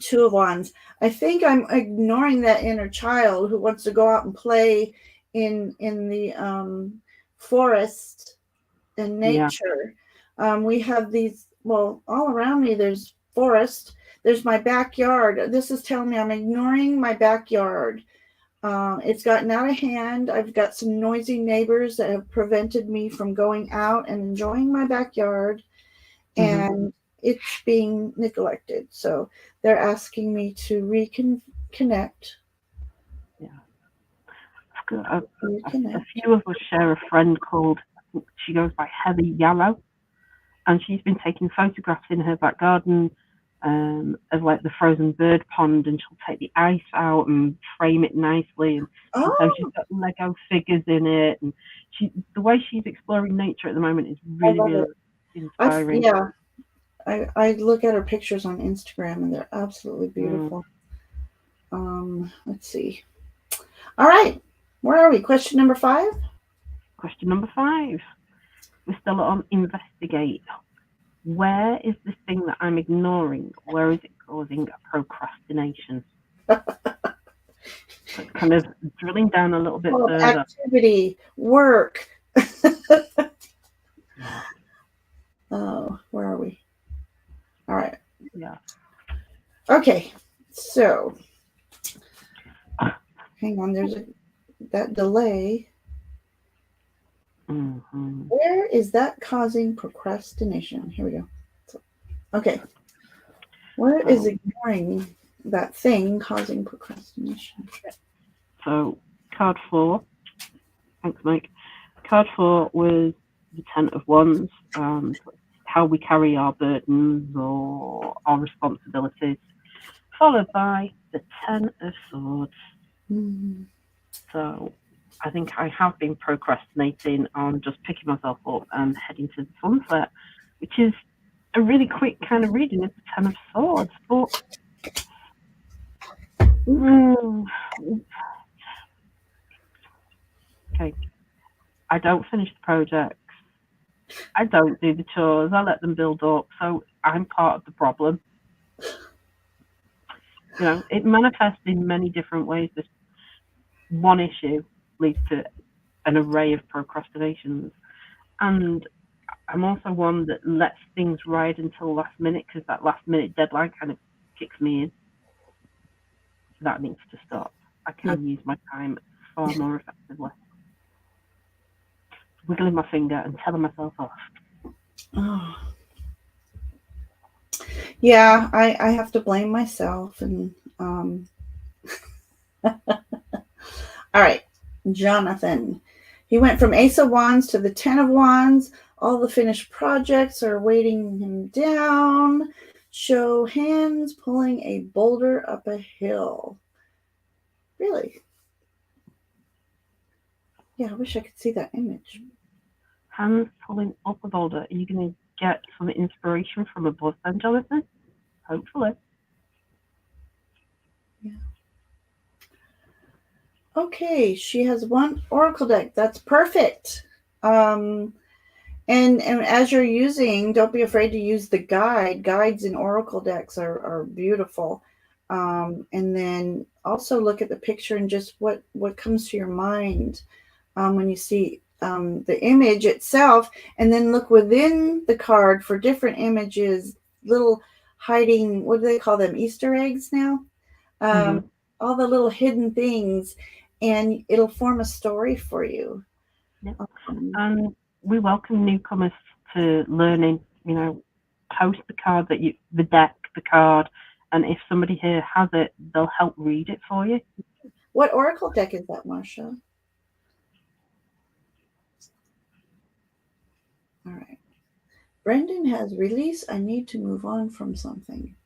2 of Wands. I think I'm ignoring that inner child who wants to go out and play in the forest and nature. We have these, all around me there's forest. There's my backyard. This is telling me I'm ignoring my backyard. It's gotten out of hand. I've got some noisy neighbors that have prevented me from going out and enjoying my backyard. And it's being neglected. So they're asking me to reconnect. Yeah. A few of us share a friend called She goes by Heather Yarrow, and she's been taking photographs in her back garden of like the frozen bird pond, and she'll take the ice out and frame it nicely. And sometimes she's Oh, got Lego figures in it, and the way she's exploring nature at the moment is I really, love really it. inspiring. Yeah, I look at her pictures on Instagram and they're absolutely Mm. beautiful. Let's see. All right, where are we? Question number 5. Question number 5. We're still on investigate. Where is this thing that I'm ignoring? Where is it causing procrastination? So it's kind of drilling down a little bit Well, further. activity, work. Yeah. Oh, where are we? All right. Yeah. Okay. So, hang on. There's that delay. Mm-hmm. Where is that causing procrastination? Here we go. Okay. Where is ignoring that thing causing procrastination? So card 4. Thanks, Mike. Card 4 was the 10 of Wands, how we carry our burdens or our responsibilities, followed by the 10 of Swords. Mm-hmm. So I think I have been procrastinating on just picking myself up and heading to the sunset, which is a really quick kind of reading of the 10 of Swords. But okay, I don't finish the projects. I don't do the chores. I let them build up. So I'm part of the problem. It manifests in many different ways. This one issue leads to an array of procrastinations. And I'm also one that lets things ride until last minute, because that last minute deadline kind of kicks me in. So that needs to stop. I can use my time far more effectively. Wiggling my finger and telling myself off. Oh. Yeah, I have to blame myself. And all right, Jonathan. He went from Ace of Wands to the 10 of Wands. All the finished projects are weighting him down. Show hands pulling a boulder up a hill. Really? Yeah, I wish I could see that image. Hands pulling up a boulder. Are you going to get some inspiration from above then, Jonathan? Hopefully. Yeah. Okay, she has one oracle deck. That's perfect. And as you're using, don't be afraid to use the guide. Guides in oracle decks are beautiful. And then also look at the picture and just what comes to your mind when you see the image itself, and then look within the card for different images, little hiding, what do they call them, Easter eggs now? All the little hidden things, and it'll form a story for you. Yep. And we welcome newcomers to learning. Post the card the deck, the card, and if somebody here has it, they'll help read it for you. What oracle deck is that, Marcia? All right. Brendan has release. I need to move on from something.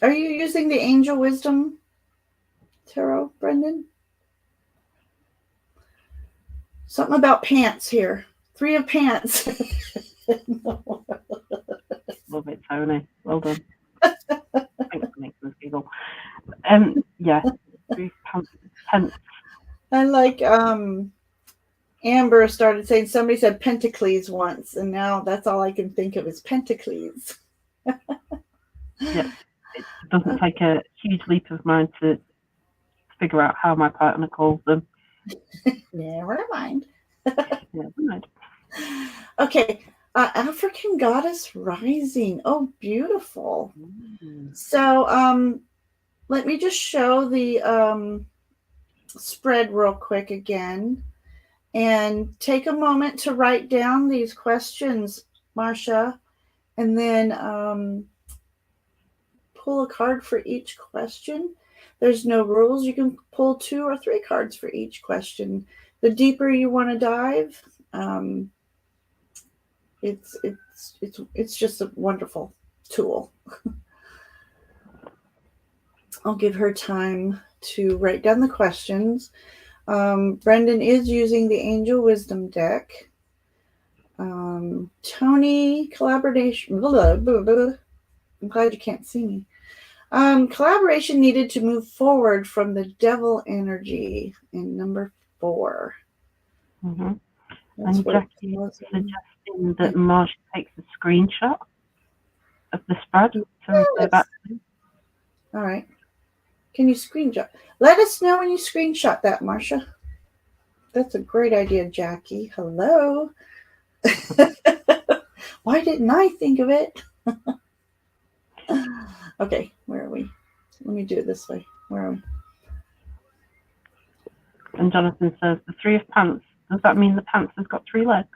Are you using the Angel Wisdom Tarot, Brendan? Something about pants here. 3 of pants. Love it, Tony. Well done. Thanks for making us giggle. Yeah. 3 pence. I like Amber started saying, somebody said Pentacles once, and now that's all I can think of is Pentacles. Yeah. It doesn't take a huge leap of mind to figure out how my partner calls them. Never mind. Never mind. Okay. African Goddess Rising. Oh, beautiful. So let me just show the spread real quick again, and take a moment to write down these questions, Marcia, and then pull a card for each question. There's no rules. You can pull 2 or 3 cards for each question. The deeper you want to dive, it's just a wonderful tool. I'll give her time to write down the questions. Brendan is using the Angel Wisdom deck. Tony, collaboration. Blah, blah, blah. I'm glad you can't see me. Collaboration needed to move forward from the devil energy in number 4. Mm-hmm. And Jackie is suggesting that Marsh takes a screenshot of the spread to refer back to. All right. Can you screenshot? Let us know when you screenshot that, Marcia. That's a great idea, Jackie. Hello. Why didn't I think of it? Okay, where are we? Let me do it this way. Where are we? And Jonathan says, the 3 of pants. Does that mean the pants has got 3 legs?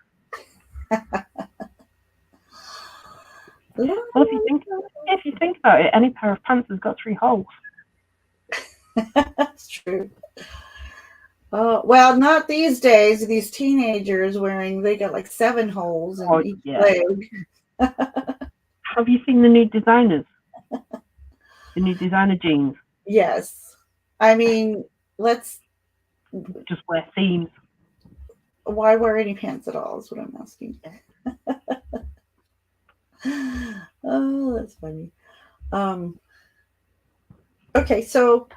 Well, if you think about it, any pair of pants has got 3 holes. That's true. Well, not these days. These teenagers they got like 7 holes in each leg. Have you seen the new designers? The new designer jeans? Yes. I mean, let's just wear seams. Why wear any pants at all is what I'm asking. Oh, that's funny. Okay, so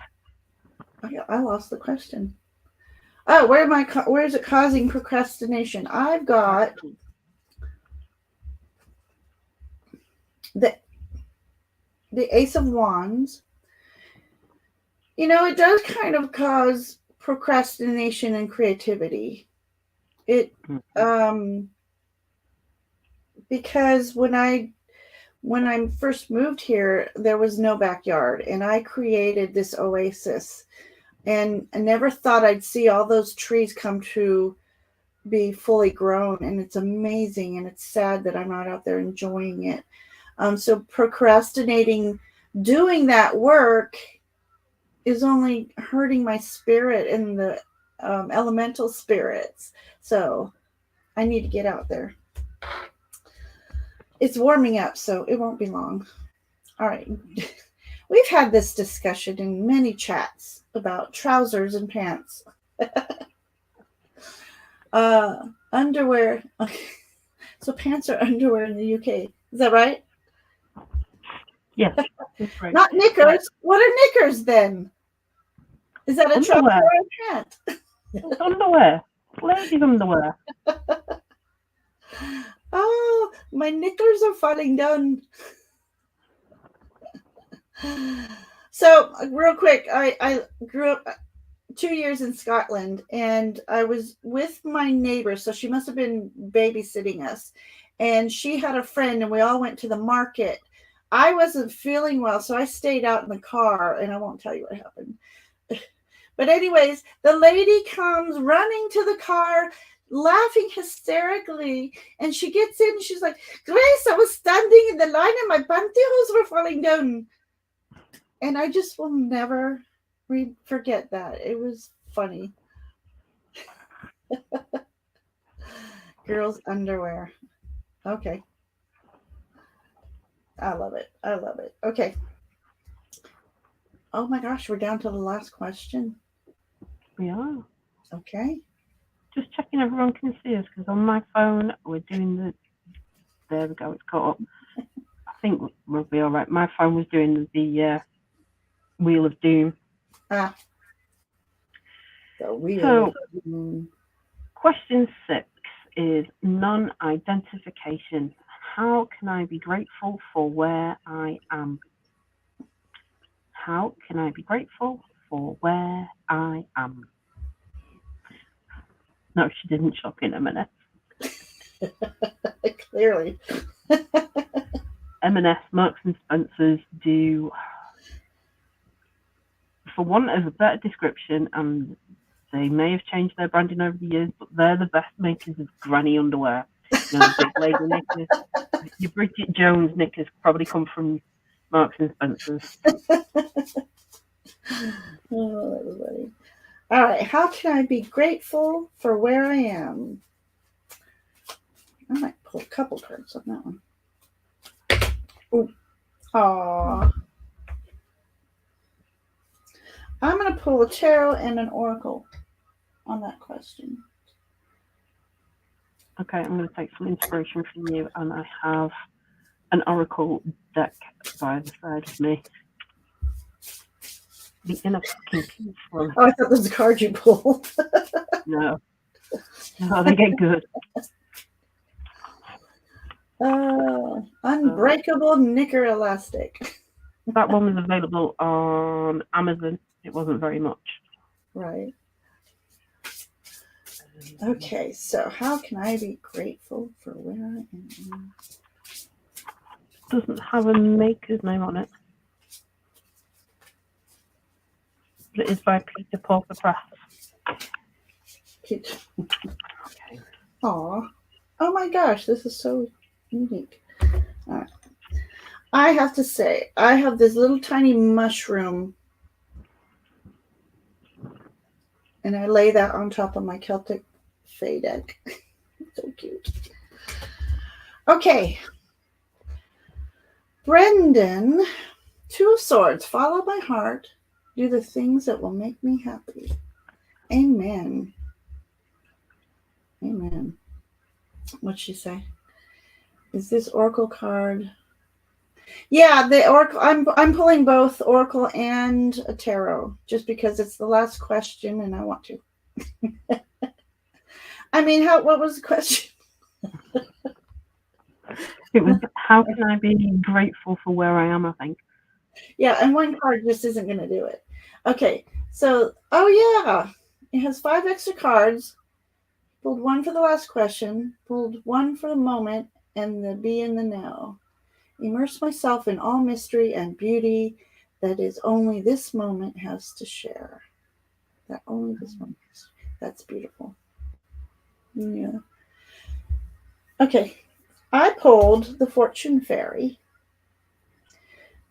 I lost the question. Oh, where is it causing procrastination? I've got the Ace of Wands. You know, it does kind of cause procrastination and creativity. Because when I first moved here, there was no backyard, and I created this oasis, and I never thought I'd see all those trees come to be fully grown, and it's amazing, and it's sad that I'm not out there enjoying it. So procrastinating doing that work is only hurting my spirit and the elemental spirits. So I need to get out there. It's warming up, so it won't be long. All right. We've had this discussion in many chats about trousers and pants. Underwear. Okay. So pants are underwear in the UK. Is that right? Yes. That's right. Not knickers. What are knickers then? Is that a trouser or a pant? It's underwear. Ladies' underwear. Oh, my knickers are falling down. So, real quick, I grew up 2 years in Scotland, and I was with my neighbor, so she must have been babysitting us. And she had a friend, and we all went to the market. I wasn't feeling well, so I stayed out in the car, and I won't tell you what happened. But anyways, the lady comes running to the car, laughing hysterically, and she gets in, and she's like, Grace, I was standing in the line, and my pantyhose were falling down. And I just will never forget that. It was funny. Girls' underwear. Okay. I love it. I love it. Okay. Oh my gosh, we're down to the last question. We are. Okay. Just checking everyone can see us, because on my phone we're doing there we go, it's caught up. I think we'll be all right. My phone was doing the Wheel of Doom. The Wheel of Doom. Question 6 is non-identification. How can I be grateful for where I am? How can I be grateful for where I am? No, she didn't shop in M&S. Clearly. M&S, Marks and Spencer's do, for want of a better description, and they may have changed their branding over the years, but they're the best makers of granny underwear. You know, the big lady knickers. Your Bridget Jones knickers probably come from Marks and Spencer's. Oh, that was funny. All right. How can I be grateful for where I am? I might pull a couple cards on that one. Ooh. Aw. I'm going to pull a tarot and an oracle on that question. Okay, I'm going to take some inspiration from you, and I have an oracle deck by the side of me. The inner fucking peace one. Oh, I thought this was a card you pulled. No, they get good. Unbreakable knicker elastic. That one was available on Amazon. It wasn't very much. Right. Okay, so how can I be grateful for where I am? Doesn't have a maker's name on it. But it is by Peter Porter Press. Okay. Aw. Oh my gosh, this is so unique. All right. I have to say, I have this little tiny mushroom, and I lay that on top of my Celtic Fae deck. So cute. Okay. Brendan, 2 of Swords, follow my heart, do the things that will make me happy. Amen. Amen. What'd she say? Is this Oracle card? Yeah, the Oracle. I'm pulling both Oracle and a Tarot just because it's the last question and I want to. I mean, what was the question? It was, how can I be grateful for where I am, I think. Yeah, and one card just isn't going to do it. Okay, so, oh yeah, it has 5 extra cards. Pulled 1 for the last question, pulled 1 for the moment, and the be in the now. Immerse myself in all mystery and beauty that is only this moment has to share. That only this moment has. That's beautiful. Yeah. Okay, I pulled the Fortune Fairy.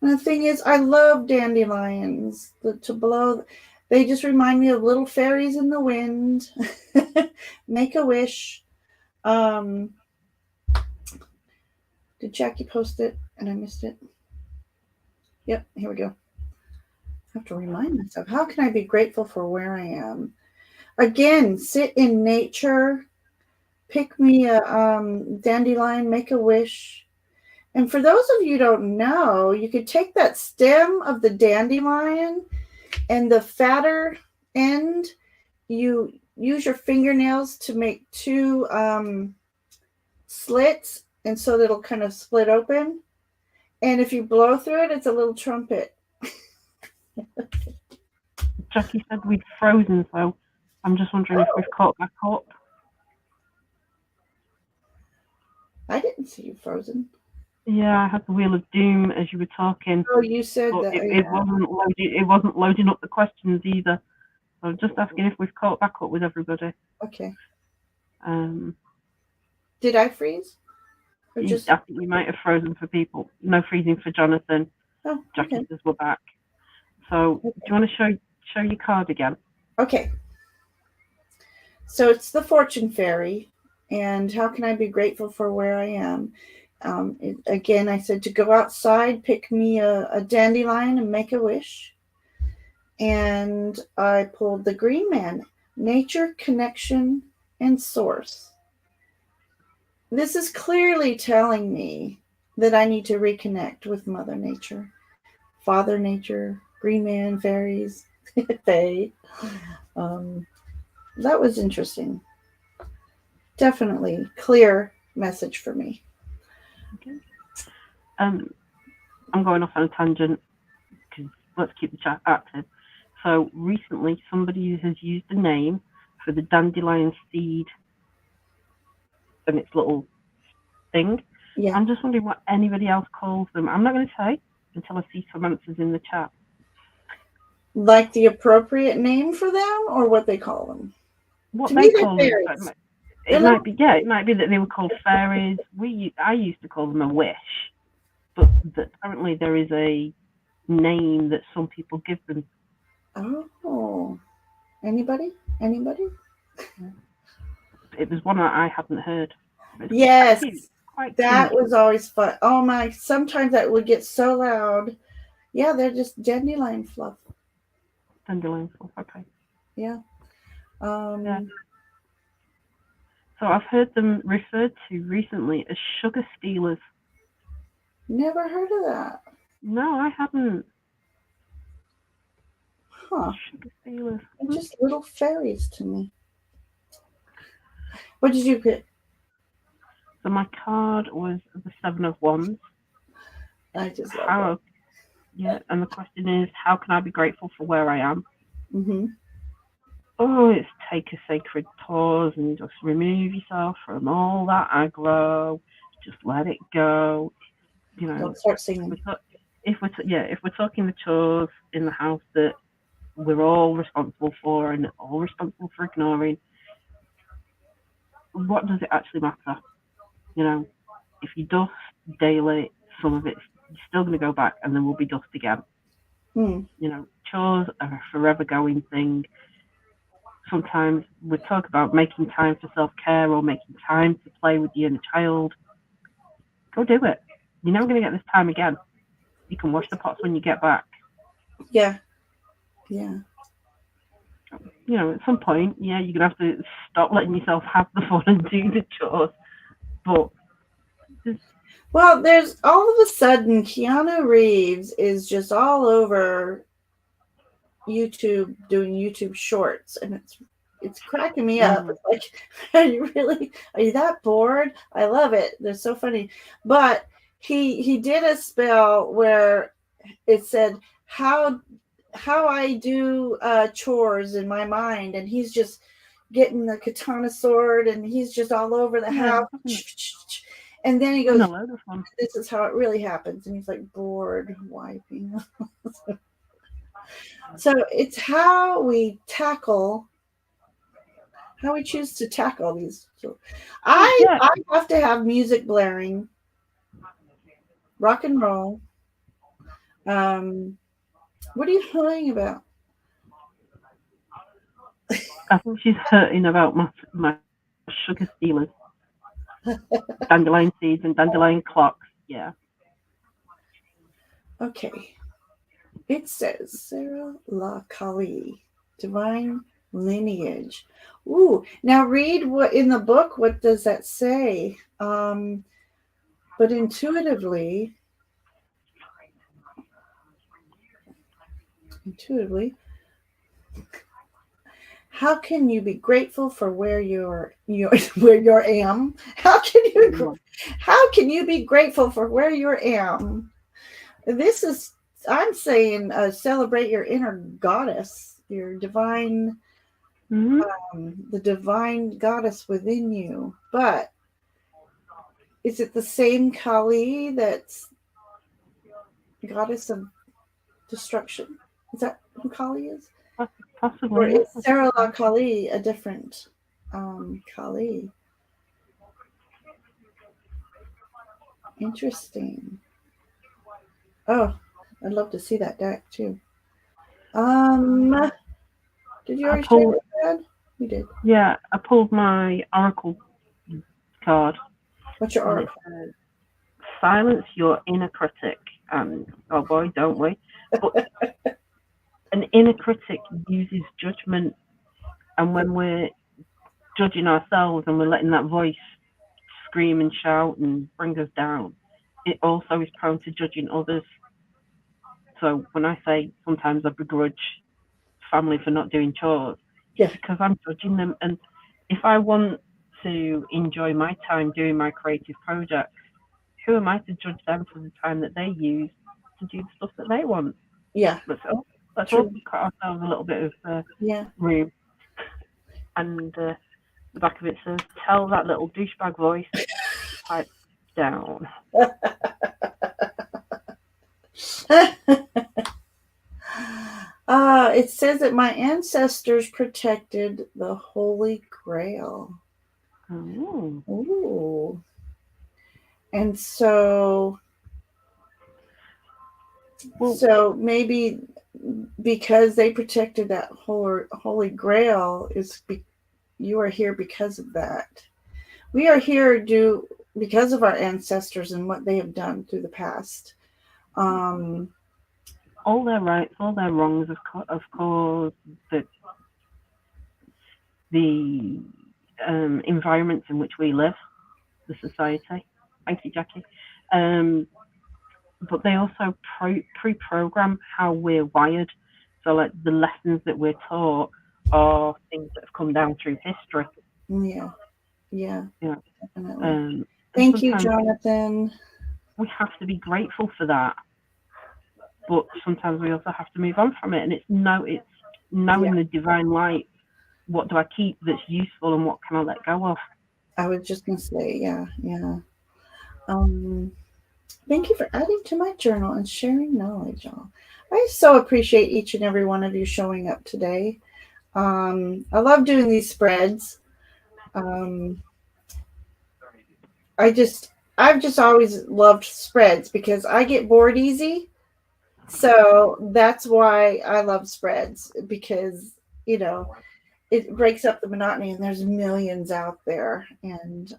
And the thing is, I love dandelions. To blow, they just remind me of little fairies in the wind. Make a wish. Did Jackie post it and I missed it? Yep, here we go. I have to remind myself. How can I be grateful for where I am? Again, sit in nature. Pick me a dandelion. Make a wish. And for those of you who don't know, you could take that stem of the dandelion and the fatter end. You use your fingernails to make 2 slits, and so that it'll kind of split open. And if you blow through it, it's a little trumpet. Jackie said we'd frozen, so I'm just wondering if we've caught back up. I didn't see you frozen. Yeah, I had the Wheel of Doom as you were talking. Oh, you said that. It wasn't loading up the questions either. So I'm just asking if we've caught back up with everybody. Okay. Did I freeze? I think you might have frozen for people. No freezing for Jonathan. Oh, Jackie okay. says we're back. So do you want to show your card again? Okay. So it's the Fortune Fairy, and how can I be grateful for where I am? Again, I said to go outside, pick me a dandelion and make a wish. And I pulled the Green Man, nature, connection, and source. This is clearly telling me that I need to reconnect with Mother Nature, Father Nature, Green Man, fairies, fae. That was interesting. Definitely clear message for me. Okay. I'm going off on a tangent because let's keep the chat active. So recently, somebody has used a name for the dandelion seed and its little thing. Yeah. I'm just wondering what anybody else calls them. I'm not going to say until I see some answers in the chat. Like the appropriate name for them, or what they call them? What to they me, call them. It might be that they were called fairies. I used to call them a wish, but apparently there is a name that some people give them. Oh, Anybody? Anybody? It was one that I hadn't heard. It's Yes, cute, quite that cute. was always fun. Oh my! Sometimes that would get so loud. Yeah, they're just dandelion fluff. Dandelion fluff. Okay. Yeah. Yeah. Um. So I've heard them referred to recently as sugar stealers. Never heard of that. No, I hadn't. Huh? Sugar stealers. They're just little fairies to me. What did you get? So my card was the Seven of Wands. I just love How? Yeah. And the question is, how can I be grateful for where I am? it. Mm-hmm. Oh, it's take a sacred pause and just remove yourself from all that aggro. Just let it go. You know, Don't start singing. if we're talking the chores in the house that we're all responsible for and all responsible for ignoring, what does it actually matter? You know, if you dust daily, some of it's still going to go back, and then will be dust again. Hmm. You know, chores are a forever going thing. Sometimes we talk about making time for self-care or making time to play with your inner child. Go do it. You're never going to get this time again. You can wash the pots when you get back. Yeah. Yeah. You know, at some point, yeah, you're going to have to stop letting yourself have the fun and do the chores. But Well, there's all of a sudden Keanu Reeves is just all over YouTube doing YouTube shorts, and it's cracking me up. It's like, are you that bored? I love it. They're so funny. But he did a spell where it said how I do chores in my mind, and he's just getting the katana sword, and he's just all over the house. And then he goes, "This is how it really happens." And he's like bored wiping. So it's how we choose to tackle these. So I have to have music blaring, rock and roll. What are you humming about? I think she's hurting about my sugar stealers. Dandelion seeds and dandelion clocks. Yeah. Okay. It says Sarah La Kali, divine lineage. Ooh, now read what in the book. What does that say? But intuitively, how can you be grateful for where you're where you am? How can you be grateful for where you am? This is I'm saying celebrate your inner goddess, your divine, the divine goddess within you. But is it the same Kali that's goddess of destruction? Is that who Kali is? Possibly. Or is Sarah La Kali a different Kali? Interesting. Oh, I'd love to see that deck too. Did you already share that? You did. Yeah, I pulled my oracle card. What's your oracle? Silence your inner critic. And oh boy, don't we? But an inner critic uses judgment, and when we're judging ourselves and we're letting that voice scream and shout and bring us down, it also is prone to judging others. So when I say sometimes I begrudge family for not doing chores, it's because I'm judging them. And if I want to enjoy my time doing my creative projects, who am I to judge them for the time that they use to do the stuff that they want? Yeah. Let's all cut ourselves a little bit of room. And the back of it says, tell that little douchebag voice to pipe down. It says that my ancestors protected the Holy Grail. Ooh. And so maybe because they protected that holy grail, you are here because of that. We are here because of our ancestors and what they have done through the past. All their rights, all their wrongs, of course, the environments in which we live, the society. Thank you, Jackie. But they also pre-program how we're wired. So, like, the lessons that we're taught are things that have come down through history. Yeah. Definitely. Um, Thank you, Jonathan. We have to be grateful for that, but sometimes we also have to move on from it. And it's knowing the divine light. What do I keep that's useful, and what can I let go of? I was just gonna say, yeah. Thank you for adding to my journal and sharing knowledge, y'all. I so appreciate each and every one of you showing up today. I love doing these spreads. I've just always loved spreads because I get bored easy. So that's why I love spreads, because, it breaks up the monotony, and there's millions out there. And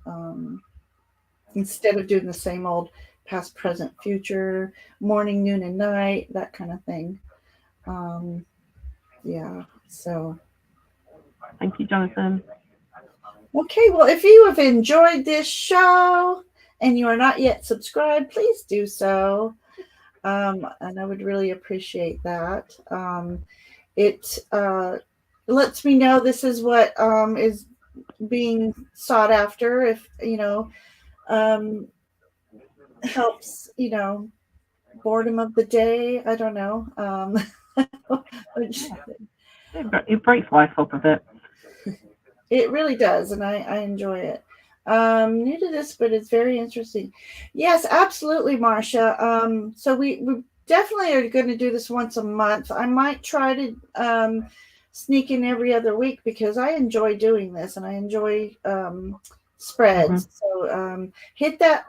instead of doing the same old past, present, future, morning, noon, and night, that kind of thing. So. Thank you, Jonathan. Okay, well, if you have enjoyed this show and you are not yet subscribed, please do so. And I would really appreciate that. It lets me know this is what is being sought after. If, helps, boredom of the day. I don't know. It breaks life up a bit. It really does, and I enjoy it. New to this, but it's very interesting. Yes, absolutely, Marcia. So we definitely are going to do this once a month. I might try to sneak in every other week, because I enjoy doing this, and I enjoy spreads. So hit that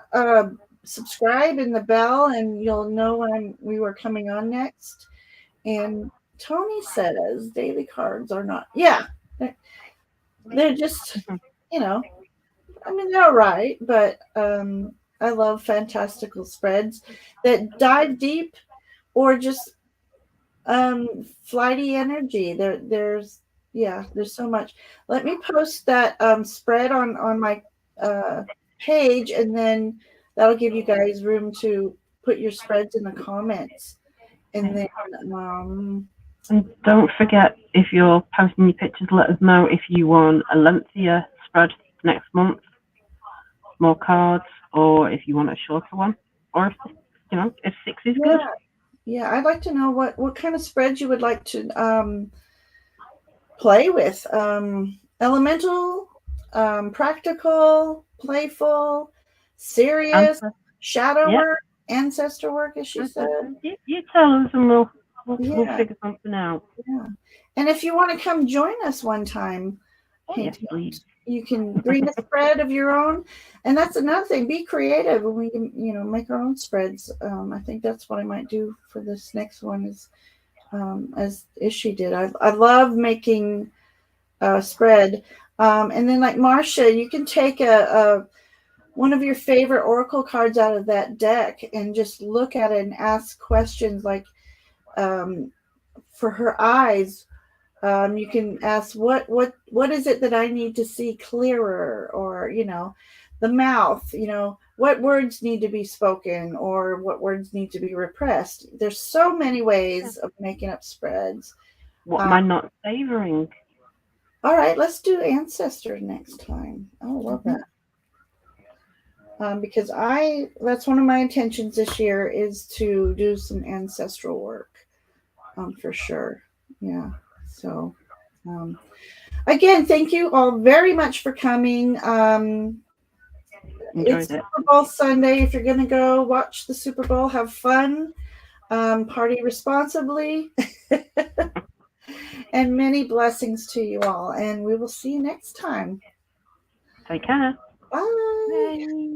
subscribe and the bell, and you'll know when we were coming on next. And Tony says daily cards are not. Yeah. They're just, they're all right, but I love fantastical spreads that dive deep, or just flighty energy. There's so much. Let me post that spread on my page, and then that'll give you guys room to put your spreads in the comments. And then and don't forget, if you're posting your pictures, let us know if you want a lengthier spread next month, more cards, or if you want a shorter one, or if 6 is good. Yeah, I'd like to know what kind of spreads you would like to play with. Elemental, practical, playful, serious, shadow work, ancestor work, as she said. You tell us, and we'll figure something out. Yeah. And if you want to come join us one time, please. You can bring a spread of your own. And that's another thing. Be creative, and we can, make our own spreads. I think that's what I might do for this next one, is as Ishy did. I love making a spread. And then, like Marcia, you can take one of your favorite oracle cards out of that deck and just look at it and ask questions like, for her eyes, you can ask what is it that I need to see clearer, or the mouth, what words need to be spoken, or what words need to be repressed. There's so many ways of making up spreads. What am I not savoring? All right, let's do ancestors next time. I love that. Because that's one of my intentions this year, is to do some ancestral work, for sure. Yeah. So, again, thank you all very much for coming. It's Super Bowl Sunday. If you're going to go watch the Super Bowl, have fun, party responsibly, and many blessings to you all. And we will see you next time. Take care. Bye.